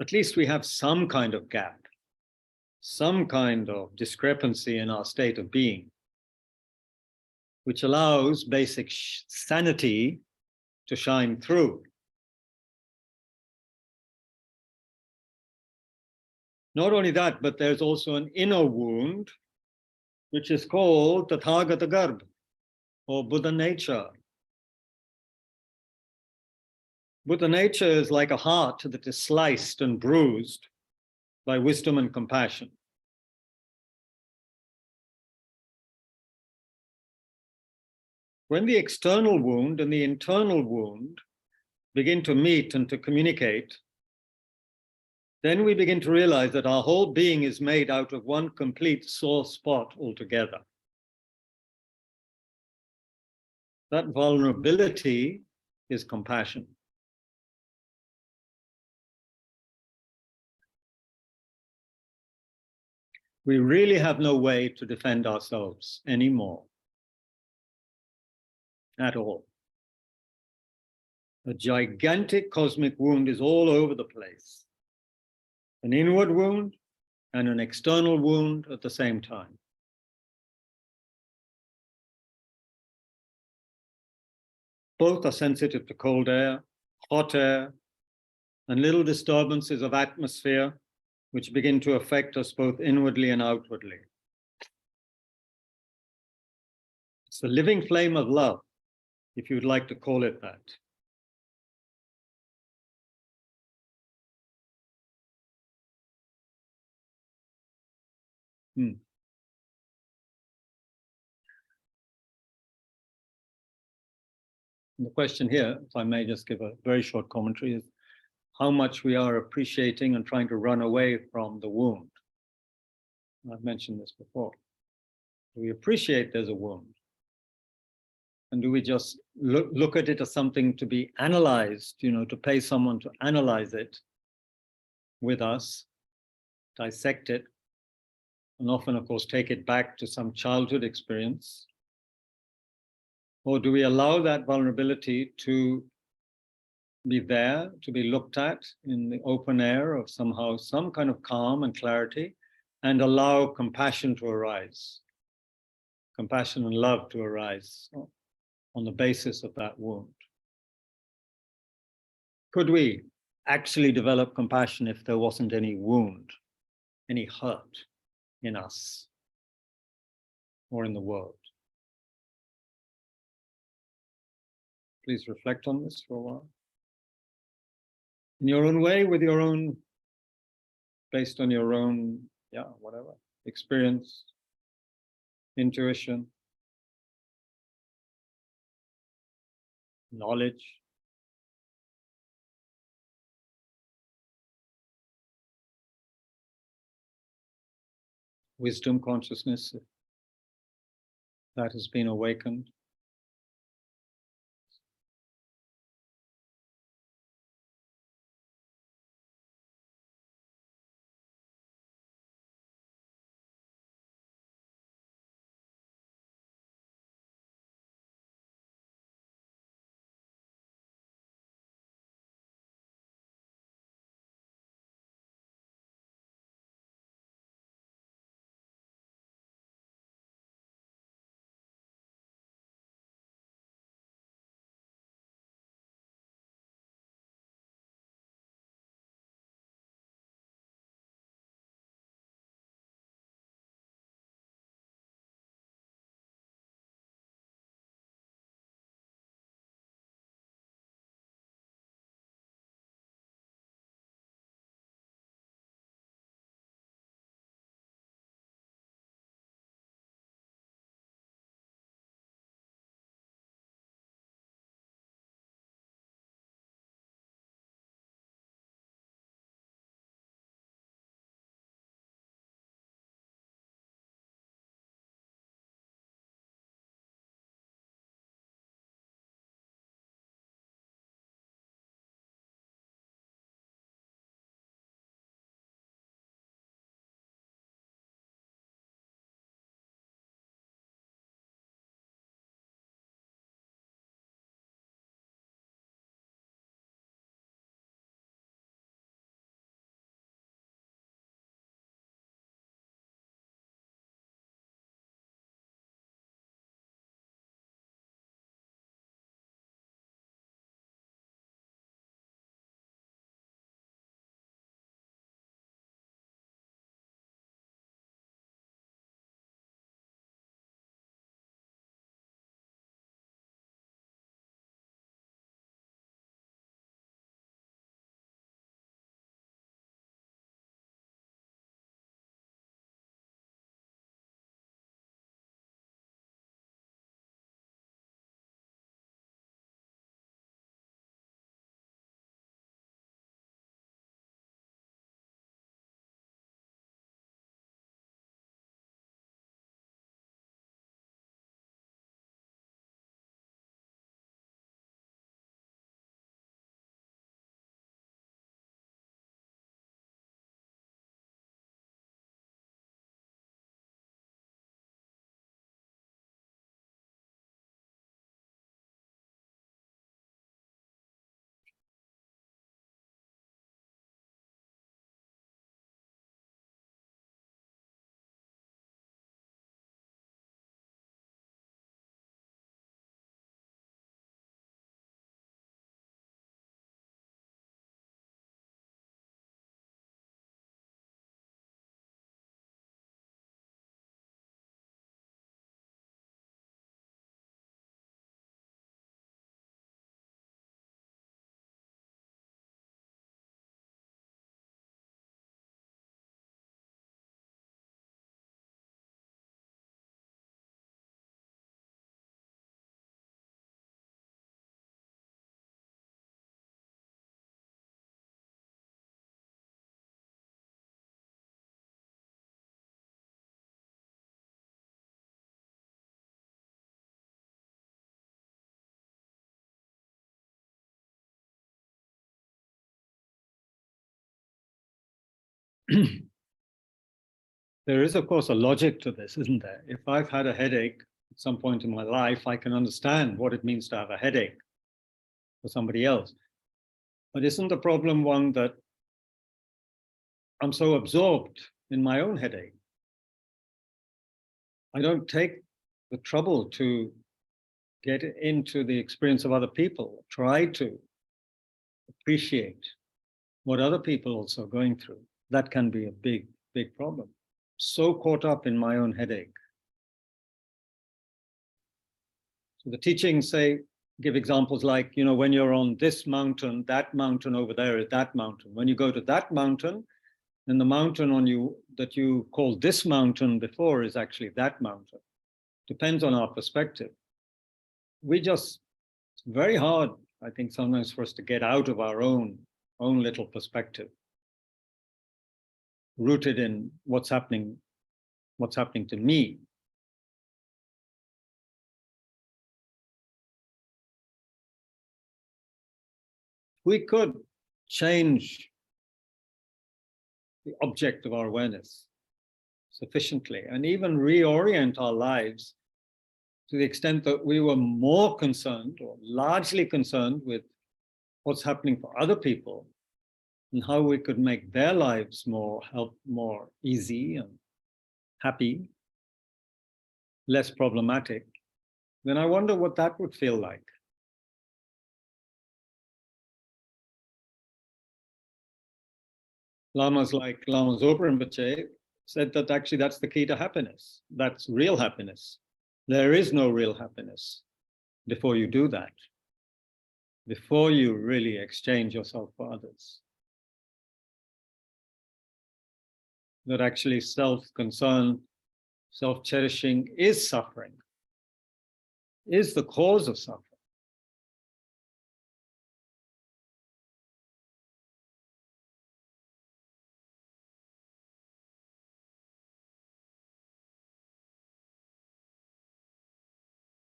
At least we have some kind of gap, some kind of discrepancy in our state of being, which allows basic sanity to shine through. Not only that, but there's also an inner wound, which is called Tathagata Garbha, or Buddha nature. Buddha nature is like a heart that is sliced and bruised by wisdom and compassion. When the external wound and the internal wound begin to meet and to communicate, then we begin to realize that our whole being is made out of one complete sore spot altogether. That vulnerability is compassion. We really have no way to defend ourselves anymore at all. A gigantic cosmic wound is all over the place. An inward wound and an external wound at the same time. Both are sensitive to cold air, hot air, and little disturbances of atmosphere, which begin to affect us both inwardly and outwardly. It's the living flame of love, if you'd like to call it that. The question here, if I may just give a very short commentary, is how much we are appreciating and trying to run away from the wound. I've mentioned this before. Do we appreciate there's a wound? And do we just look at it as something to be analyzed, to pay someone to analyze it with us, dissect it, and often, of course, take it back to some childhood experience? Or do we allow that vulnerability to be there, to be looked at in the open air of somehow some kind of calm and clarity, and allow compassion to arise, compassion and love to arise on the basis of that wound? Could we actually develop compassion if there wasn't any wound, any hurt in us or in the world? Please reflect on this for a while. In your own way, with your own, based on your own, whatever, experience, intuition, knowledge. Wisdom consciousness that has been awakened. There is, of course, a logic to this, isn't there? If I've had a headache at some point in my life, I can understand what it means to have a headache for somebody else. But isn't the problem one that I'm so absorbed in my own headache? I don't take the trouble to get into the experience of other people, try to appreciate what other people also are going through. That can be a big, big problem. So caught up in my own headache. So the teachings say, give examples like, when you're on this mountain, that mountain over there is that mountain. When you go to that mountain, then the mountain on you that you called this mountain before is actually that mountain. Depends on our perspective. It's very hard, I think, sometimes for us to get out of our own little perspective, rooted in what's happening to me. We could change the object of our awareness sufficiently and even reorient our lives to the extent that we were more concerned or largely concerned with what's happening for other people and how we could make their lives more easy and happy, less problematic, then I wonder what that would feel like. Lamas like Lama Zopa said that actually that's the key to happiness. That's real happiness. There is no real happiness before you do that, before you really exchange yourself for others. That actually self-concern, self-cherishing is suffering, is the cause of suffering.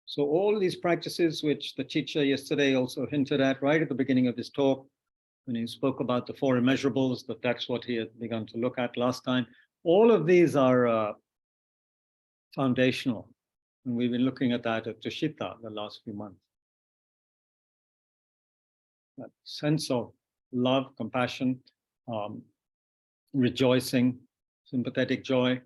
So all these practices, which the teacher yesterday also hinted at right at the beginning of his talk, when he spoke about the four immeasurables, that's what he had begun to look at last time. All of these are foundational. And we've been looking at that at Tushita the last few months. That sense of love, compassion, rejoicing, sympathetic joy,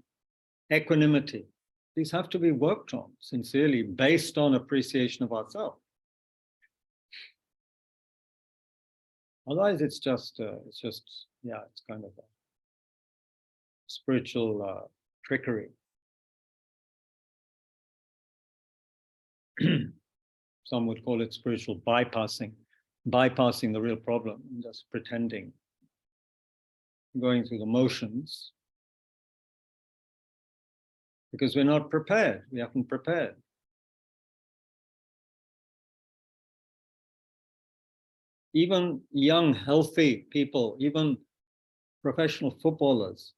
equanimity. These have to be worked on sincerely based on appreciation of ourselves. Otherwise, it's kind of a spiritual trickery. Some would call it spiritual bypassing the real problem, and just pretending, going through the motions, because we're not prepared. We haven't prepared. Even young, healthy people, even professional footballers,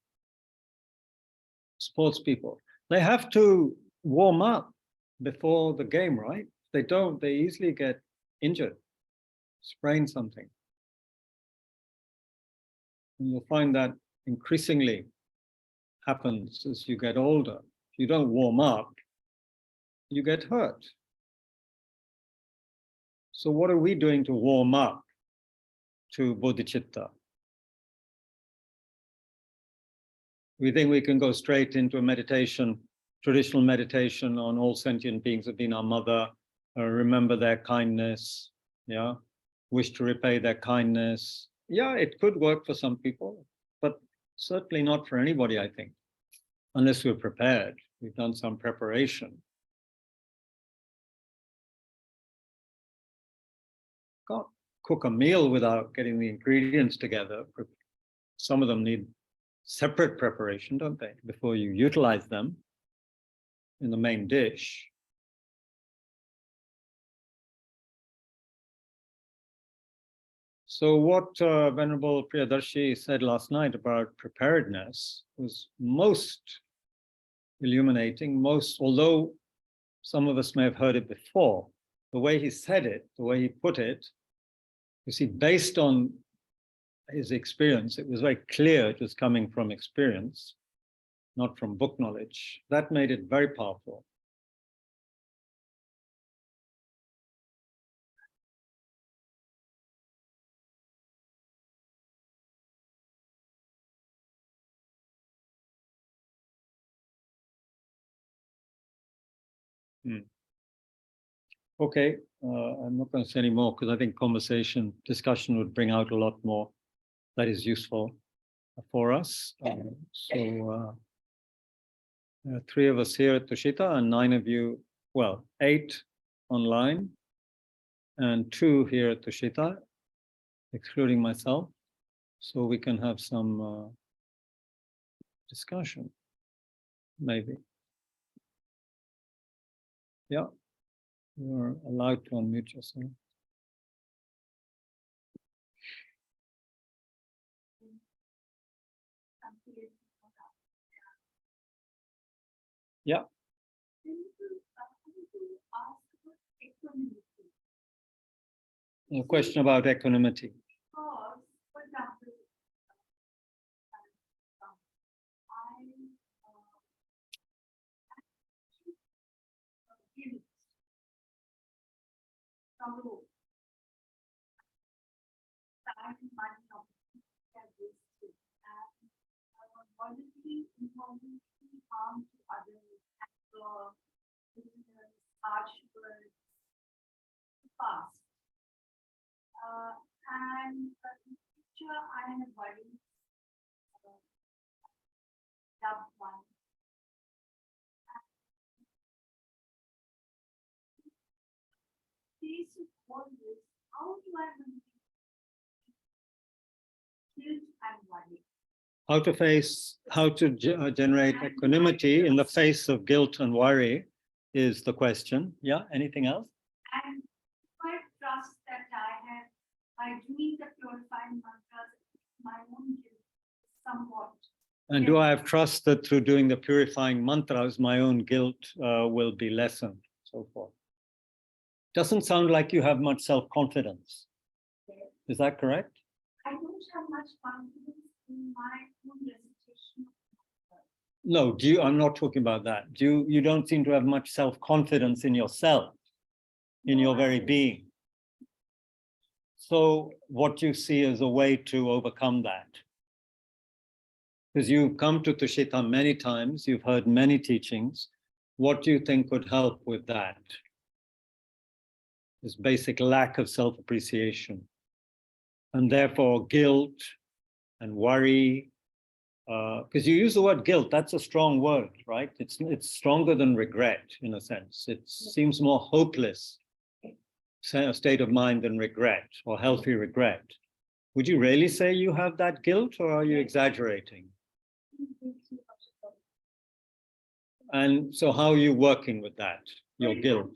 sports people, they have to warm up before the game, right? If they don't, they easily get injured, sprain something. And you'll find that increasingly happens as you get older. If you don't warm up, you get hurt. So what are we doing to warm up to Bodhicitta? We think we can go straight into a meditation, traditional meditation on all sentient beings have been our mother, remember their kindness, yeah, wish to repay their kindness. Yeah, it could work for some people, but certainly not for anybody, I think, unless we're prepared. We've done some preparation. Can't cook a meal without getting the ingredients together. Some of them need separate preparation, don't they, before you utilize them in the main dish. So what Venerable Priyadarshi said last night about preparedness was most illuminating, although some of us may have heard it before, the way he said it, the way he put it, you see, based on his experience. It was very clear it was coming from experience, not from book knowledge. That made it very powerful. Okay, I'm not going to say any more because I think discussion would bring out a lot more that is useful for us. So 3 of us here at Tushita and 9 of you, well, 8 online and 2 here at Tushita, excluding myself. So we can have some discussion, maybe. Yeah, you're allowed to unmute yourself. Yeah. A question about equanimity. For example, harm to others, harsh words, past. And in the future, I am worried loved one. Face of all this, how do I guilt and worry? How to generate equanimity in the face of guilt and worry is the question. Yeah, anything else? And I trust that I have, by doing the purifying mantras, my own guilt somewhat. And do I have trust that through doing the purifying mantras, my own guilt will be lessened, so forth? Doesn't sound like you have much self-confidence. Yes. Is that correct? I don't have much confidence in my own recitation. No, I'm not talking about that. You don't seem to have much self-confidence in yourself, in your very being. So what you see as a way to overcome that? Because you've come to Tushita many times, you've heard many teachings. What do you think would help with that? This basic lack of self-appreciation. And therefore guilt and worry. Because you use the word guilt, that's a strong word, right? It's stronger than regret, in a sense. It seems more hopeless a state of mind than regret or healthy regret. Would you really say you have that guilt, or are you exaggerating? And so how are you working with that, your guilt?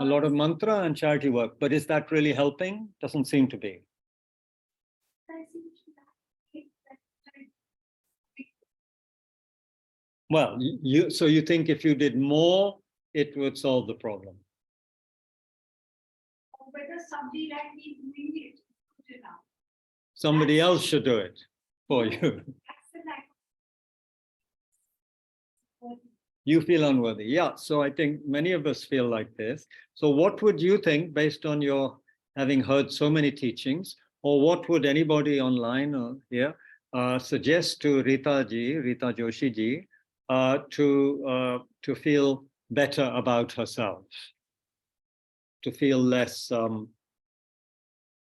A lot of mantra and charity work, but is that really helping? Doesn't seem to be. Well, so you think if you did more, it would solve the problem? Whether somebody like me doing it is good enough. Somebody else should do it for you. You feel unworthy. Yeah, so I think many of us feel like this. So what would you think, based on your having heard so many teachings, or what would anybody online or here suggest to Rita Joshi ji, to feel better about herself, to feel less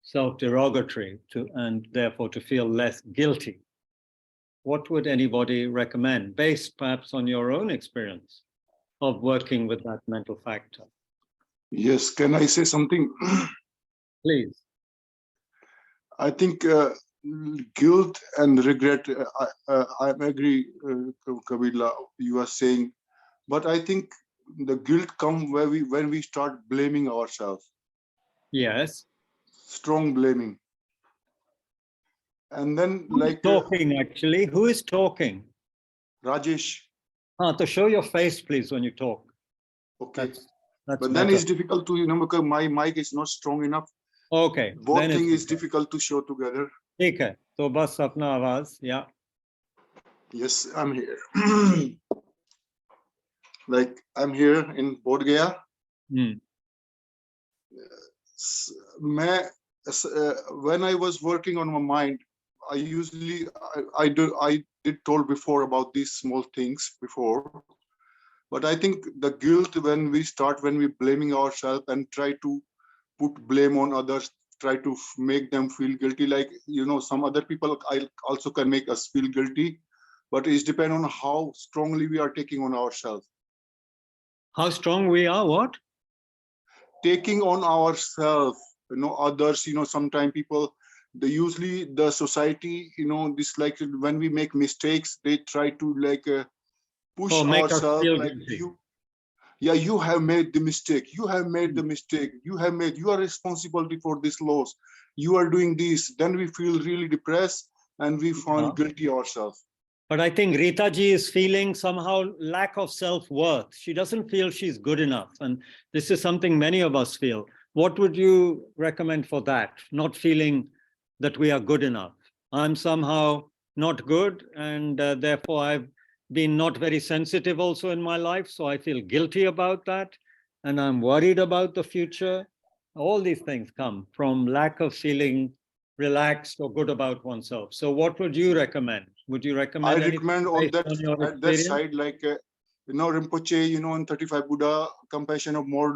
self-derogatory, and therefore to feel less guilty? What would anybody recommend, based perhaps on your own experience of working with that mental factor? Yes, can I say something? Please. I think guilt and regret, I agree, Kabir, you are saying, but I think the guilt comes when we start blaming ourselves. Yes. Strong blaming. And then like talking actually, who is talking? Rajesh. To show your face, please, when you talk. Okay. That's But then better. it's difficult to, because my mic is not strong enough. Okay. Both then things it's is difficult to show together. ठीक है तो बस अपना आवाज या Yes, I'm here. Like I'm here in Bodh Gaya. When I was working on my mind, I usually I did told before about these small things before, but I think the guilt when we blaming ourselves and try to put blame on others, try to make them feel guilty, like some other people I also can make us feel guilty, but it's depend on how strongly we are taking on ourselves. How strong we are, what? Taking on ourselves, others, sometimes people, usually the society, this like when we make mistakes, they try to like push Make us ourselves feel like guilty. you have made the mistake, you have made the mistake, you are responsible for this loss, you are doing this. Then we feel really depressed and we find guilty ourselves. But I think Rita ji is feeling somehow lack of self-worth. She doesn't feel she's good enough. And this is something many of us feel. What would you recommend for that? Not feeling that we are good enough. I'm somehow not good, and therefore I've been not very sensitive also in my life. So I feel guilty about that. And I'm worried about the future. All these things come from lack of feeling relaxed or good about oneself. So what would you recommend? Would you recommend I recommend on that at that side, like Rinpoche, in 35 Buddha, compassion of moral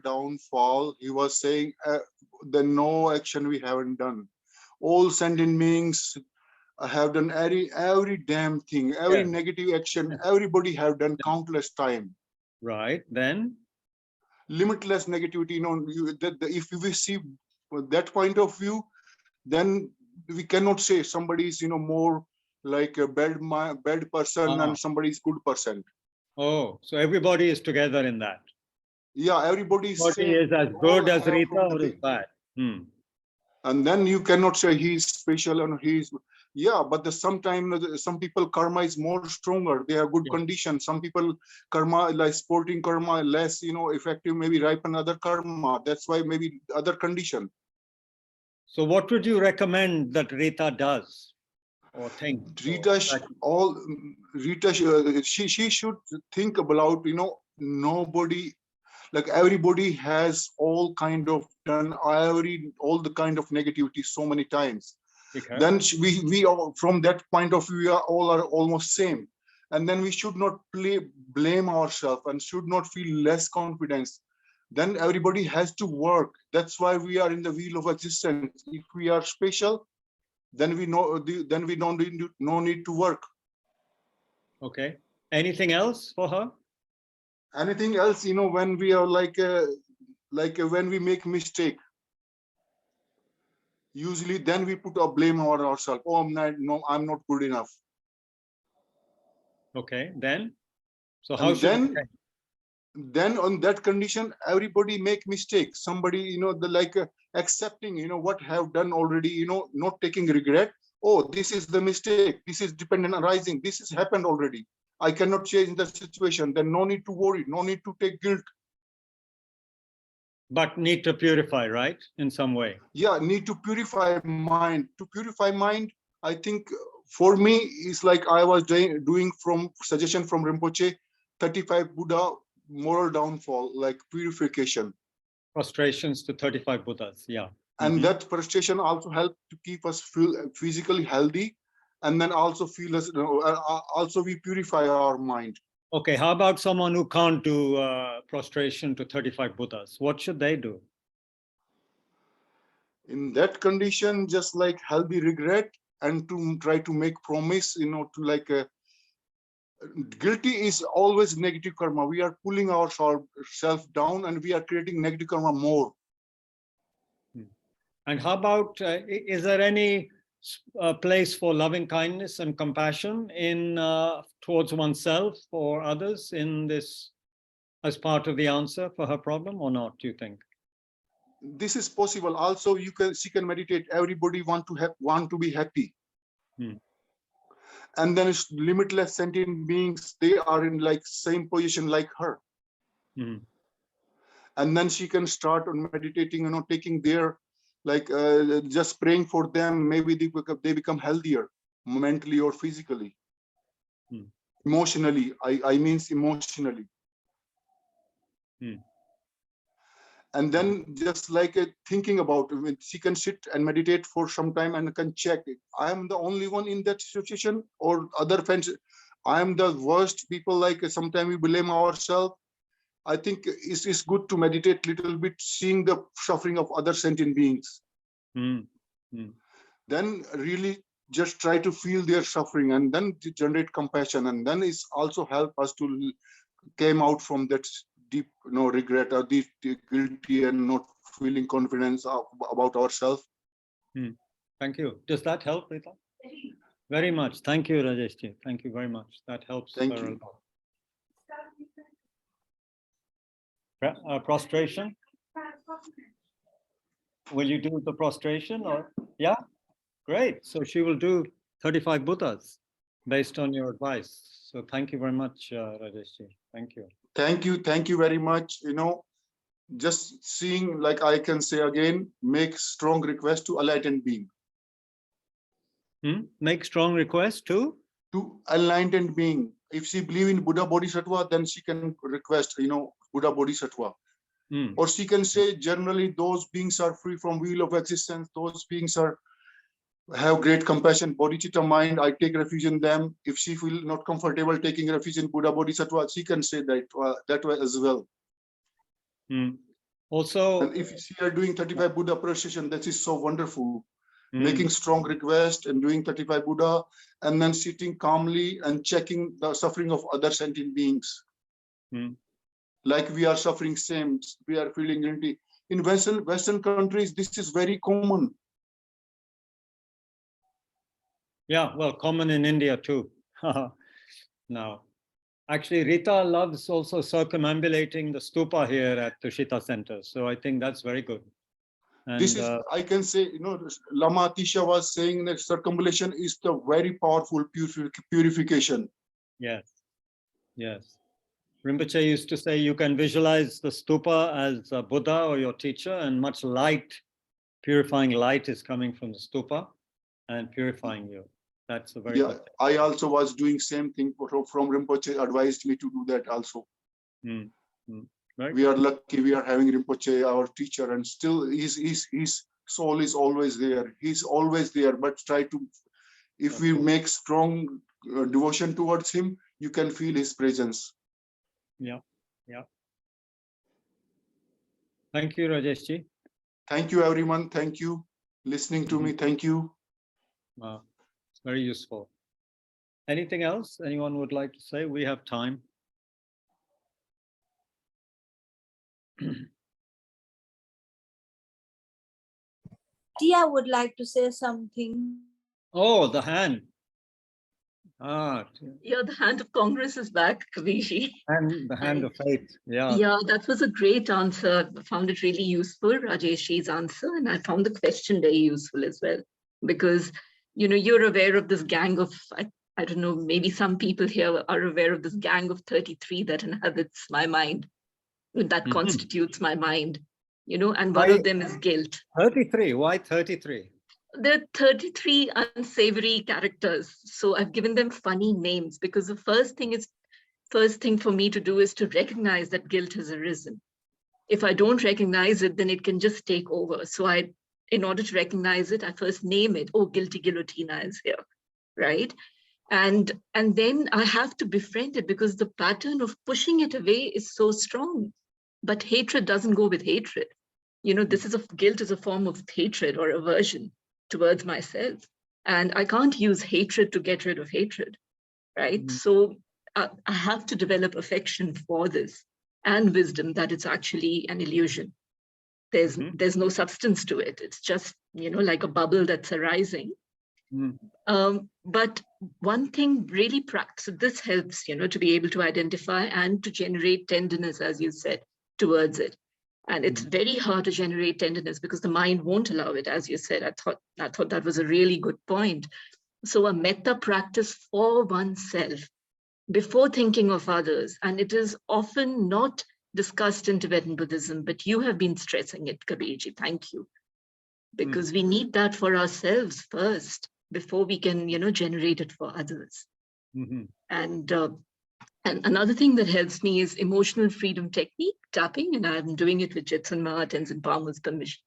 downfall. He was saying the no action we haven't done. All sentient beings have done every damn thing, every negative action. Everybody have done countless time. Right. Then limitless negativity. If we see that point of view, then we cannot say somebody is more like a bad person and somebody is good person. Oh, so everybody is together in that. Yeah, everybody is as good as Rita or is bad. And then you cannot say he's special and he's but sometimes some people karma is more stronger. They have good conditions. Some people karma, like sporting karma, less effective, maybe ripen other karma. That's why maybe other condition. So what would you recommend that Rita does or think? Rita, she should think about, nobody, like everybody has all kind of done all the kind of negativity so many times. Okay. Then we all, from that point of view, we are almost same. And then we should not blame ourselves and should not feel less confidence. Then everybody has to work. That's why we are in the wheel of existence. If we are special, then we don't need to work. Okay. Anything else for her? Anything else, when we are like when we make mistake, usually then we put a blame on ourselves. Oh, I'm not good enough. Okay, then? So how should then on that condition, everybody make mistakes. Somebody, accepting, what have done already, not taking regret. Oh, this is the mistake. This is dependent arising. This has happened already. I cannot change the situation. Then no need to worry. No need to take guilt. But need to purify, right? In some way. Yeah, need to purify mind. To purify mind, I think for me, is like I was doing from suggestion from Rinpoche, 35 Buddha moral downfall, like purification. Prostrations to 35 Buddhas, yeah. And that prostration also helped to keep us physically healthy, and then also feel us, also we purify our mind. Okay, how about someone who can't do prostration to 35 Buddhas? What should they do? In that condition, just like healthy regret and to try to make promise, to like guilty is always negative karma. We are pulling ourselves down and we are creating negative karma more. And how about, is there any place for loving kindness and compassion in towards oneself or others in this as part of the answer for her problem or not, do you think? This is possible. Also, she can meditate. Everybody want to be happy. And then it's limitless sentient beings. They are in like same position like her. Mhm. And then she can start on meditating, taking their, like just praying for them. Maybe they become healthier mentally or physically. Emotionally, I means emotionally. And then just like thinking about it, she can sit and meditate for some time and can check it. I am the only one in that situation, or other friends, I am the worst people. Like sometimes we blame ourselves. I think it's good to meditate little bit, seeing the suffering of other sentient beings. Then really just try to feel their suffering and then generate compassion. And then it's also help us to came out from that deep regret or deep guilty and not feeling confidence about ourselves. Thank you. Does that help, Rita? Very much. Thank you, Rajeshji. Thank you very much. That helps. Thank you. Prostration? Will you do the prostration or? Yeah, great. So she will do 35 Buddhas based on your advice. So thank you very much, Rajeshji. Thank you. Thank you. Thank you very much. Just seeing, like I can say again, make strong request to enlightened being. Make strong request to enlightened being. If she believe in Buddha Bodhisattva, then she can request, Buddha Bodhisattva. Or she can say, generally, those beings are free from wheel of existence. Those beings have great compassion, bodhicitta mind. I take refuge in them. If she feel not comfortable taking refuge in Buddha Bodhisattva, she can say that way as well. Also, and if she are doing 35 Buddha procession, that is so wonderful. Making strong request and doing 35 Buddha, and then sitting calmly and checking the suffering of other sentient beings. Like we are suffering same, we are feeling guilty. In Western countries, this is very common. Yeah, well, common in India too. Now, actually, Rita loves also circumambulating the stupa here at Tushita Center. So I think that's very good. And, this is, I can say, Lama Tisha was saying that circumambulation is the very powerful purification. Yes, yes. Rinpoche used to say you can visualize the stupa as a Buddha or your teacher, and much light, purifying light is coming from the stupa and purifying you. That's a very good thing. I also was doing same thing from Rinpoche, advised me to do that also. Right. We are lucky we are having Rinpoche, our teacher, and still his soul is always there. He's always there, but try to, if we make strong devotion towards him, you can feel his presence. Yeah, yeah. Thank you, Rajeshji. Thank you, everyone. Thank you. Listening to me. Thank you. Wow, it's very useful. Anything else anyone would like to say? We have time. Tia would like to say something. Oh, the hand. Yeah, the hand of Congress is back, Kabirji. And the hand of faith. Yeah. Yeah, that was a great answer. I found it really useful, Rajeshji's answer, and I found the question very useful as well. Because, you're aware of this gang of, I don't know, maybe some people here are aware of this gang of 33 that inhabits my mind, that constitutes my mind, and one of them is guilt. 33, why 33? There are 33 unsavory characters. So I've given them funny names because the first thing for me to do is to recognize that guilt has arisen. If I don't recognize it, then it can just take over. So in order to recognize it, I first name it. Oh, guilty guillotina is here, right? And then I have to befriend it because the pattern of pushing it away is so strong. But hatred doesn't go with hatred. Guilt is a form of hatred or aversion towards myself. And I can't use hatred to get rid of hatred, right? So I have to develop affection for this and wisdom that it's actually an illusion. There's no substance to it. It's just, like a bubble that's arising. But one thing really practice, this helps, to be able to identify and to generate tenderness, as you said, towards it. And it's very hard to generate tenderness because the mind won't allow it, as you said. I thought that was a really good point. So a metta practice for oneself before thinking of others, and it is often not discussed in Tibetan Buddhism, but you have been stressing it, Kabirji. Thank you. Because we need that for ourselves first before we can, generate it for others. Mm-hmm. And another thing that helps me is emotional freedom technique, tapping, and I'm doing it with Jetsun Ma, Tenzin Palmo's permission.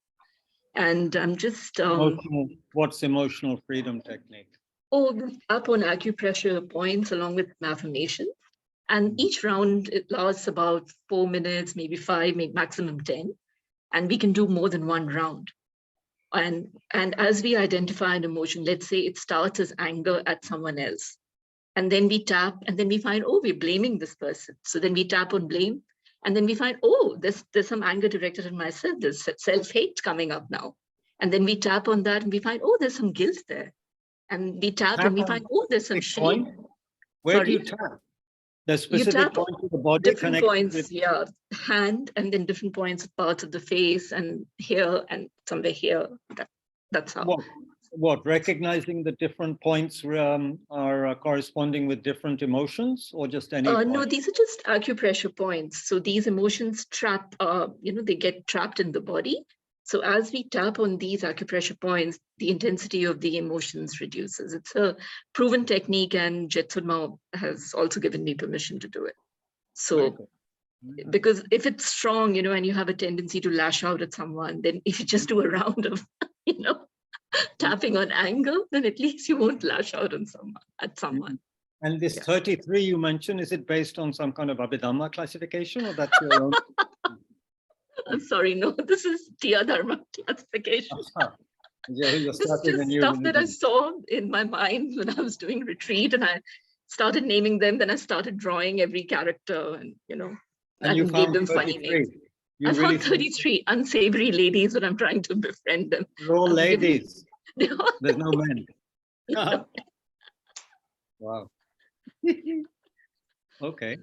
And I'm just... what's emotional freedom technique? We tap on acupressure points along with affirmations. And each round, it lasts about 4 minutes, maybe 5, maybe maximum 10. And we can do more than one round. And as we identify an emotion, let's say it starts as anger at someone else. And then we tap, and then we find, we're blaming this person. So then we tap on blame, and then we find, there's some anger directed at myself. There's self-hate coming up now. And then we tap on that, and we find, there's some guilt there. And we tap, and we find, there's some shame. Where do you tap? The specific point of the body, different points, hand, and then different points, parts of the face, and here, and somewhere here. That's how. What, recognizing the different points are corresponding with different emotions, or just any point? No, these are just acupressure points. So these emotions trap, they get trapped in the body. So as we tap on these acupressure points, the intensity of the emotions reduces. It's a proven technique, and Jetsun Ma has also given me permission to do it. So, because if it's strong, and you have a tendency to lash out at someone, then if you just do a round of, tapping on anger, then at least you won't lash out on someone. And this 33 you mentioned, is it based on some kind of Abhidhamma classification, or that's your own? I'm sorry, no, this is Tiya Dharma classification. This is just stuff that I saw in my mind when I was doing retreat, and I started naming them. Then I started drawing every character, and and you gave them 33. funny names. I found 33 unsavory ladies, but I'm trying to befriend them. All ladies. There's no men. Wow. Okay.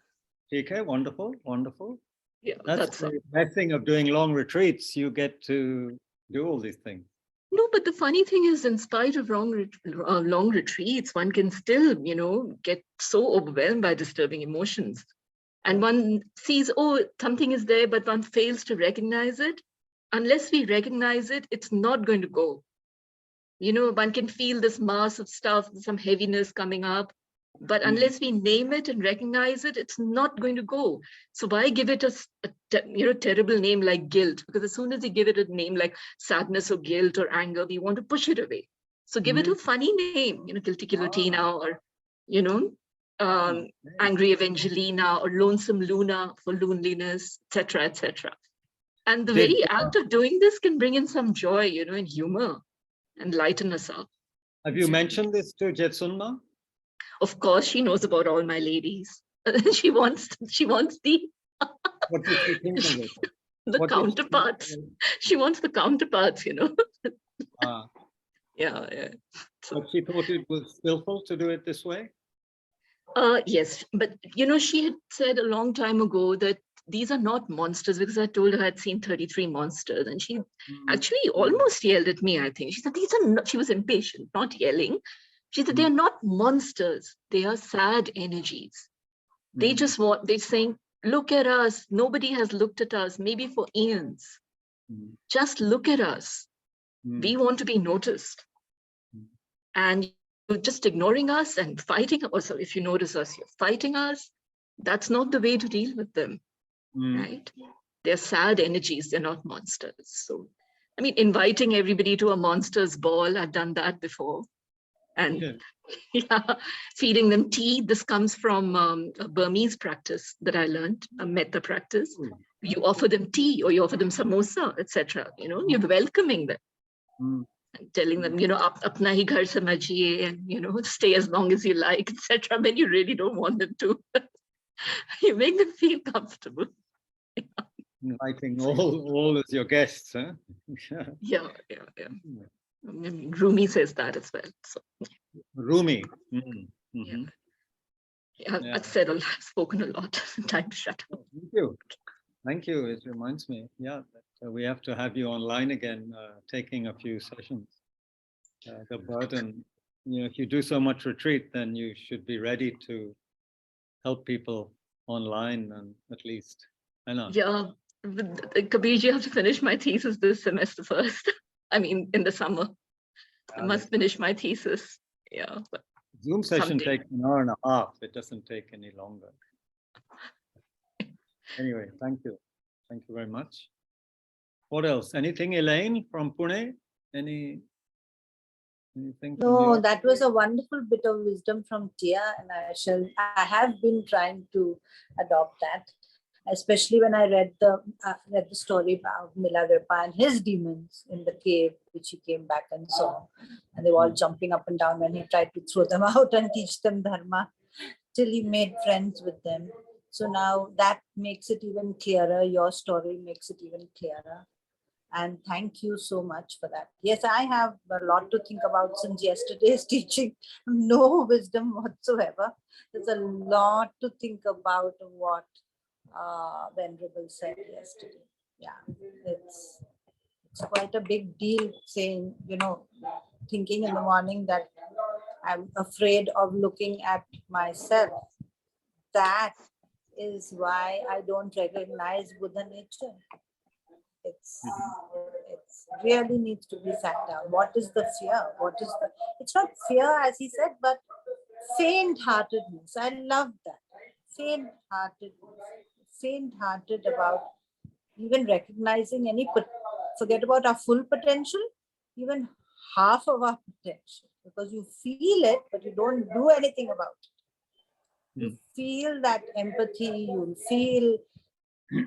TK, wonderful, wonderful. Yeah, that's the best thing of doing long retreats. You get to do all these things. No, but the funny thing is, in spite of long retreats, one can still, get so overwhelmed by disturbing emotions. And one sees, something is there, but one fails to recognize it. Unless we recognize it, it's not going to go. One can feel this mass of stuff, some heaviness coming up. But unless we name it and recognize it, it's not going to go. So why give it a terrible name like guilt? Because as soon as you give it a name like sadness or guilt or anger, we want to push it away. So give it a funny name, guilty guillotina, or, angry Evangelina, or lonesome Luna for loneliness, etc., etc. And the very act of doing this can bring in some joy, and humor, and lighten us up. Have you mentioned this to Jetsun Ma? Of course, she knows about all my ladies. She wants the what did she think of it? The counterparts. She wants the counterparts, Yeah. But she thought it was skillful to do it this way? Yes, but she had said a long time ago that these are not monsters, because I told her I'd seen 33 monsters, and she actually almost yelled at me, I think. She said, these are not, she was impatient, not yelling. She said, they're not monsters, they are sad energies. They just they're saying, look at us. Nobody has looked at us, maybe for eons. Just look at us. We want to be noticed. And you're just ignoring us and fighting. Also, if you notice us, you're fighting us. That's not the way to deal with them, right? They're sad energies, they're not monsters. So, I mean, inviting everybody to a monster's ball, I've done that before. And feeding them tea. This comes from a Burmese practice that I learned, a metta practice. You offer them tea, or you offer them samosa, etc. You're welcoming them. And telling them, apna hi ghar samajhiye, and stay as long as you like, etc. When you really don't want them to. You make them feel comfortable. Inviting all as your guests, huh? Yeah. Rumi says that as well. So. Rumi. I've said I've spoken a lot. Time to shut up. Thank you. It reminds me, that we have to have you online again, taking a few sessions. The burden, if you do so much retreat, then you should be ready to help people online, and at least I know. Yeah, Kabir, you have to finish my thesis this semester first. I mean, in the summer. I must finish my thesis. Yeah, but Zoom session someday. takes an hour and a half. It doesn't take any longer. Anyway, thank you. Thank you very much. What else? Anything, Elaine from Pune? Anything from No, your... that was a wonderful bit of wisdom from Tia, and I have been trying to adopt that, especially when I read the story about Milarepa and his demons in the cave, which he came back and saw, and they were all jumping up and down when he tried to throw them out and teach them dharma, till he made friends with them. So now that makes it even clearer. Your story makes it even clearer. And thank you so much for that. Yes, I have a lot to think about since yesterday's teaching. No wisdom whatsoever. There's a lot to think about what Venerable said yesterday. Yeah, it's quite a big deal saying, thinking in the morning that I'm afraid of looking at myself. That is why I don't recognize Buddha nature. It's really needs to be sat down. What is the fear? It's not fear, as he said, but faint-heartedness. I love that. Faint-hearted about even recognizing forget about our full potential, even half of our potential, because you feel it, but you don't do anything about it. You feel that empathy, you feel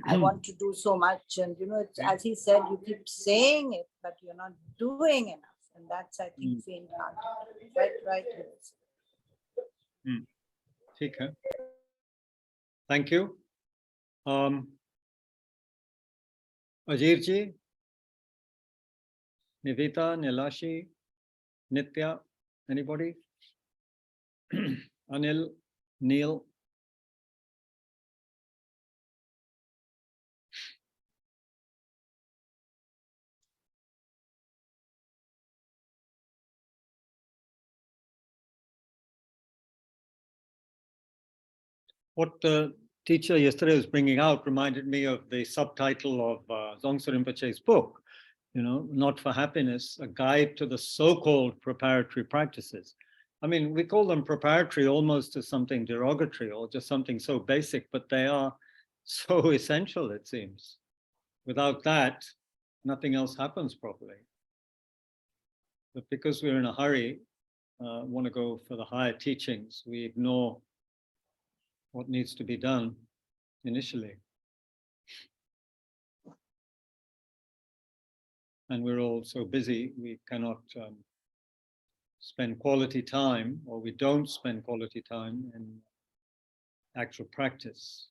I want to do so much. And, it's, as he said, you keep saying it, but you're not doing enough. And that's, I think, faint-hearted. Right. Okay. Thank you. Ajirji, Nivita, Nilashi, Nitya, anybody? Anil, Neil. What the teacher yesterday was bringing out reminded me of the subtitle of Dzongtse Rinpoche's book, Not for Happiness, a guide to the so-called preparatory practices. I mean, we call them preparatory almost as something derogatory or just something so basic, but they are so essential, it seems. Without that, nothing else happens properly. But because we're in a hurry, want to go for the higher teachings, we ignore what needs to be done initially. And we're all so busy, we cannot spend quality time, or we don't spend quality time in actual practice.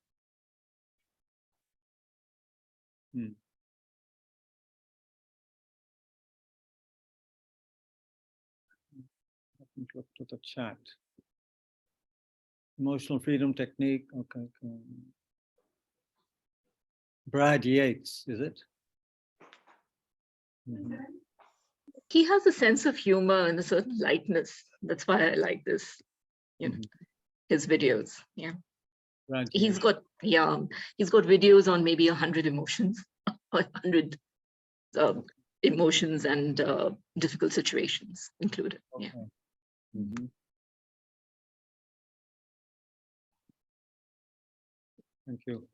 I haven't looked at the chat. Emotional freedom technique, okay. Brad Yates, is it? He has a sense of humor and a certain lightness. That's why I like this, his videos. Yeah. Brad He's got videos on maybe 100 emotions, 100 emotions and difficult situations included. Okay. Yeah. Thank you.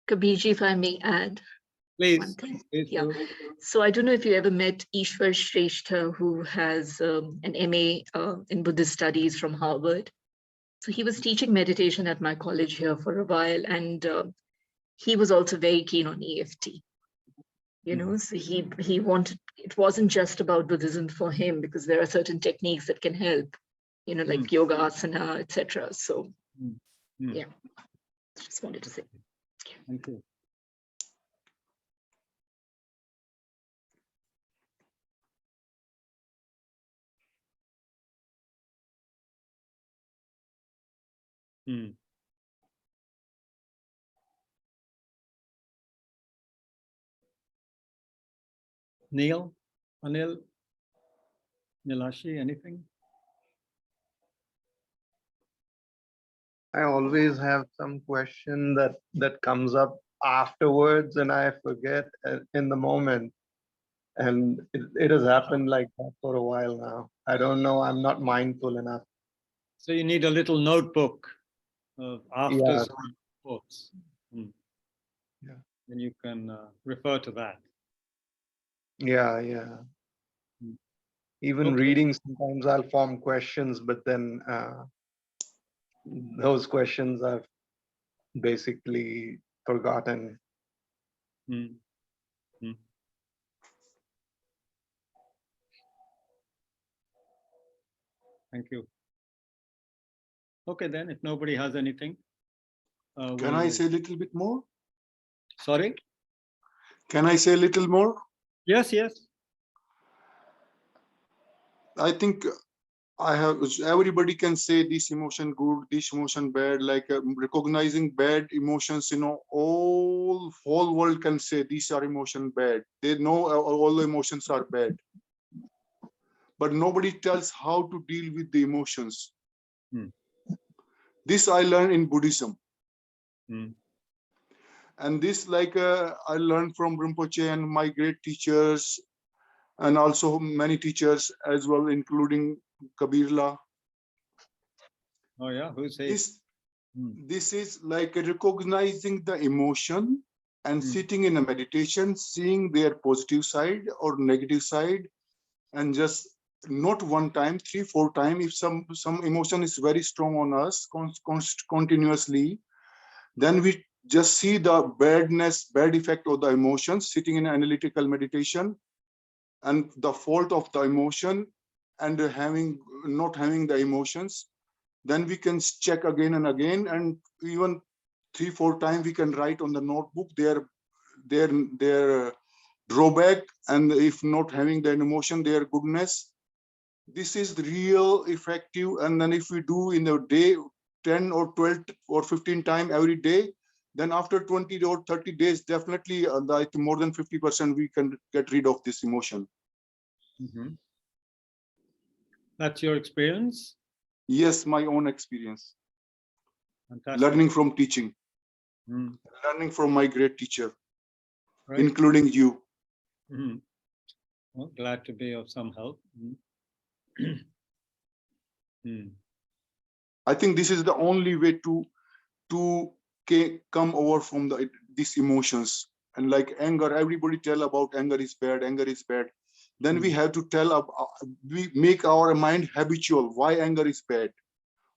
Kabirji, if I may add. Please. One thing. Please yeah. do. So I don't know if you ever met Ishwar Shrestha, who has an MA in Buddhist studies from Harvard. So he was teaching meditation at my college here for a while, and he was also very keen on EFT. So he wanted, it wasn't just about Buddhism for him, because there are certain techniques that can help, like yoga asana, etc. So yeah, just wanted to say. Thank you. Neil, Anil, Nilashi, anything? I always have some question that comes up afterwards and I forget in the moment. And it has happened like that for a while now. I don't know. I'm not mindful enough. So you need a little notebook after Yeah. some thoughts. Yeah. Then you can refer to that. Yeah, yeah. Mm. Even Okay. reading, sometimes I'll form questions, but then those questions I've basically forgotten. Mm. Mm. Thank you. Okay, then, if nobody has anything. Can I say a little bit more? Sorry? Can I say a little more? Yes, yes. I think everybody can say this emotion good, this emotion bad, like recognizing bad emotions, whole world can say these are emotion bad. They know all the emotions are bad. But nobody tells how to deal with the emotions. This I learned in Buddhism. And this I learned from Rinpoche and my great teachers, and also many teachers as well, including Kabirla. Oh yeah, who's he? This is like recognizing the emotion and sitting in a meditation, seeing their positive side or negative side, and just not one time, 3-4 times. If some emotion is very strong on us continuously, then we just see the bad effect of the emotions, sitting in analytical meditation, and the fault of the emotion, and not having the emotions. Then we can check again and again, and even 3-4 times we can write on the notebook their drawback, and if not having the emotion, their goodness. This is real effective. And then if we do in a day 10 or 12 or 15 times every day, then after 20 or 30 days, definitely more than 50% we can get rid of this emotion. That's your experience? Yes, my own experience. Fantastic. Learning from teaching, learning from my great teacher, right, including you. Well, glad to be of some help. I think this is the only way to come over from these emotions. And like anger, everybody tell about anger is bad, anger is bad. Then we have to we make our mind habitual. Why anger is bad?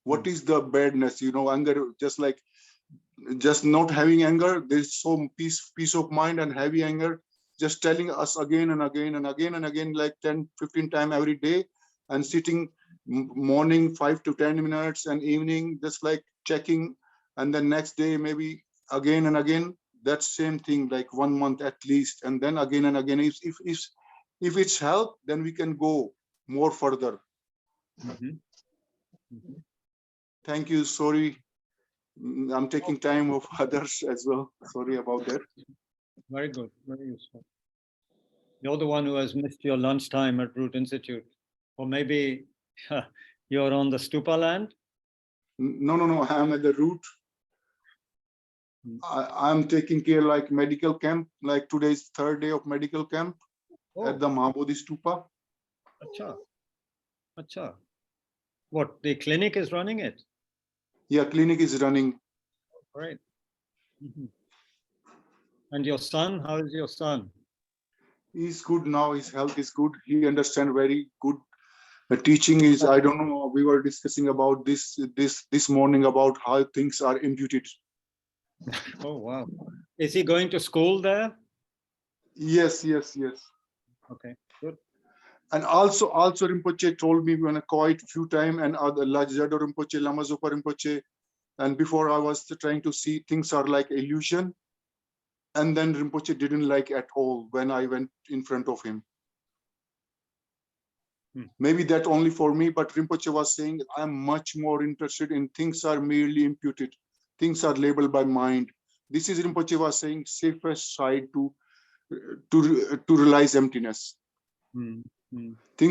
What is the badness? Anger, just not having anger, there's so peace of mind, and heavy anger, just telling us again and again and again and again, like 10-15 times every day, and sitting morning 5 to 10 minutes and evening, just like checking, and then next day maybe again and again, that same thing, like 1 month at least, and then again and again. If it's help, then we can go more further. Thank you. Sorry, I'm taking time of others as well. Sorry about that. Very good, very useful. You're the one who has missed your lunchtime at Root Institute. Or maybe you're on the stupa land? No, I'm at the root. I'm taking care like medical camp, like today's 3rd day of medical camp at the Mahabodhi Stupa. Acha. What, the clinic is running it? Yeah, clinic is running. Right. And your son, how is your son? He's good now. His health is good. He understands very good. The teaching is, I don't know, we were discussing about this morning about how things are imputed. Oh, wow. Is he going to school there? Yes. Okay, good. And also Rinpoche told me when I quite few times, and other Lajado Rinpoche, Lama Zopa Rinpoche, and before I was trying to see things are like illusion. And then Rinpoche didn't like at all when I went in front of him. Maybe that only for me, but Rinpoche was saying, I'm much more interested in things are merely imputed. Things are labeled by mind. This is Rinpoche was saying safest side to to realize emptiness.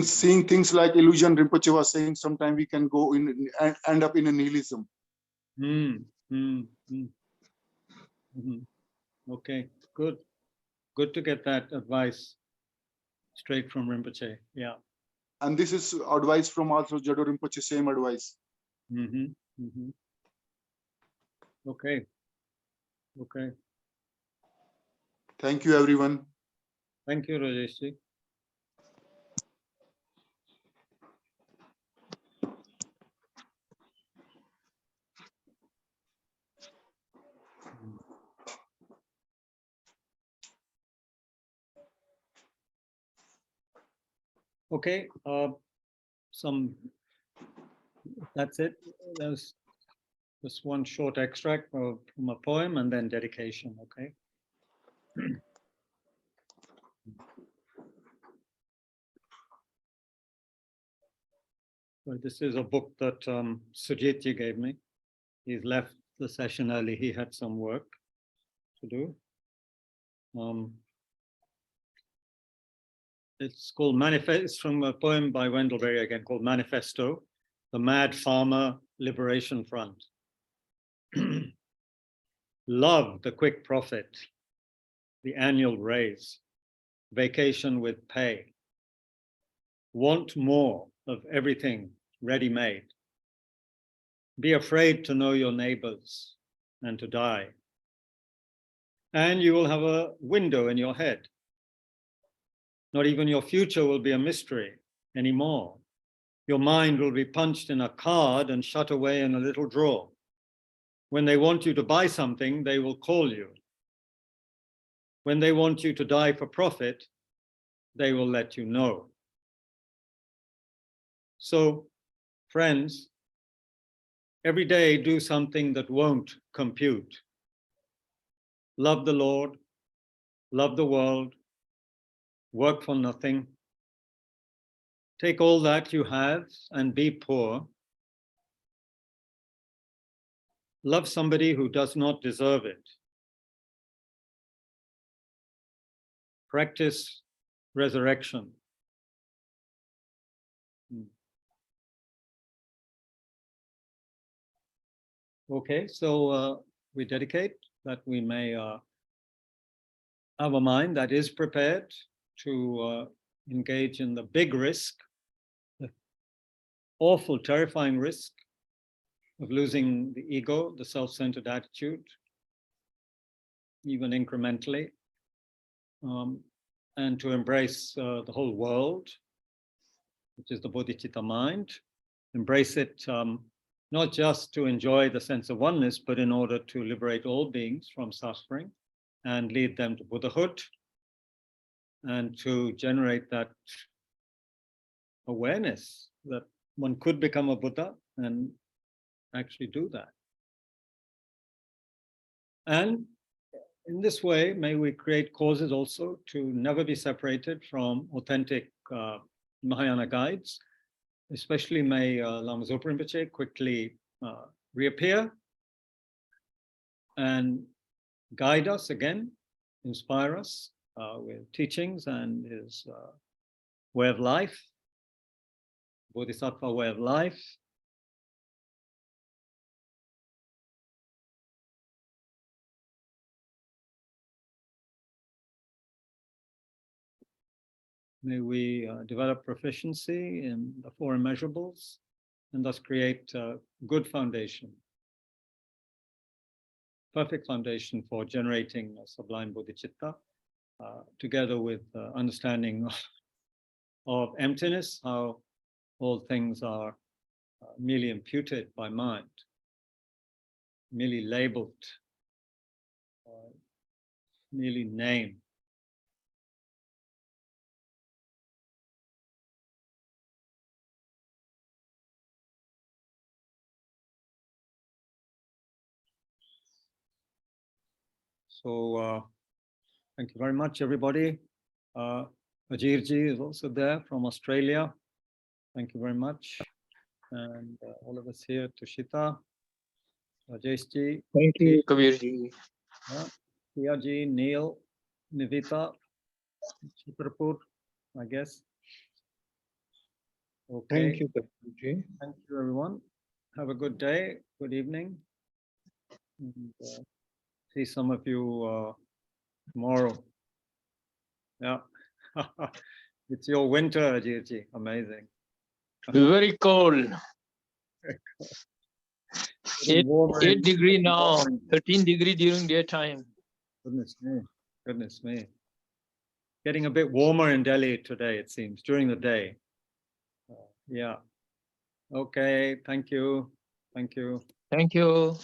Seeing things like illusion. Rinpoche was saying sometimes we can go in and end up in a nihilism. Okay, good to get that advice straight from Rinpoche. Yeah. And this is advice from also Jado Rinpoche, same advice. Okay. Thank you, everyone. Thank you, Rajeshji. Okay, that's it. There's just one short extract from a poem and then dedication, okay? So this is a book that Sujitji gave me. He's left the session early. He had some work to do. It's called Manifest. It's from a poem by Wendell Berry again called Manifesto, the Mad Farmer Liberation Front. Love the quick profit, the annual raise, vacation with pay. Want more of everything ready-made. Be afraid to know your neighbors and to die. And you will have a window in your head. Not even your future will be a mystery anymore. Your mind will be punched in a card and shut away in a little drawer. When they want you to buy something, they will call you. When they want you to die for profit, they will let you know. So, friends, every day do something that won't compute. Love the Lord, love the world, work for nothing. Take all that you have and be poor. Love somebody who does not deserve it. Practice resurrection. Okay, so we dedicate that we may have a mind that is prepared to engage in the big risk, the awful, terrifying risk of losing the ego, the self-centered attitude, even incrementally, and to embrace the whole world, which is the Bodhicitta mind. Embrace it not just to enjoy the sense of oneness, but in order to liberate all beings from suffering and lead them to Buddhahood, and to generate that awareness that one could become a Buddha and actually do that. And in this way, may we create causes also to never be separated from authentic Mahayana guides. Especially may Lama Zopa Rinpoche quickly reappear and guide us again, inspire us with teachings and his way of life, Bodhisattva way of life. May we develop proficiency in the four immeasurables and thus create a good foundation, perfect foundation for generating a sublime bodhicitta, together with understanding of emptiness, how all things are merely imputed by mind, merely labeled, merely named. So thank you very much, everybody. Ajirji is also there from Australia. Thank you very much. And all of us here, Tushita, Rajeshji. Thank you, Kabirji. Priyaji, Neil, Nivita, Chitrapur, I guess. Okay. Thank you, Kabirji. Thank you, everyone. Have a good day, good evening. And, see some of you tomorrow. Yeah. It's your winter, Ajirji. Amazing. Very cold. Getting warmer 8 in- degree now, 13 degree during daytime. Goodness me. Goodness me. Getting a bit warmer in Delhi today, it seems, during the day. Yeah. Okay. Thank you. Thank you. Thank you.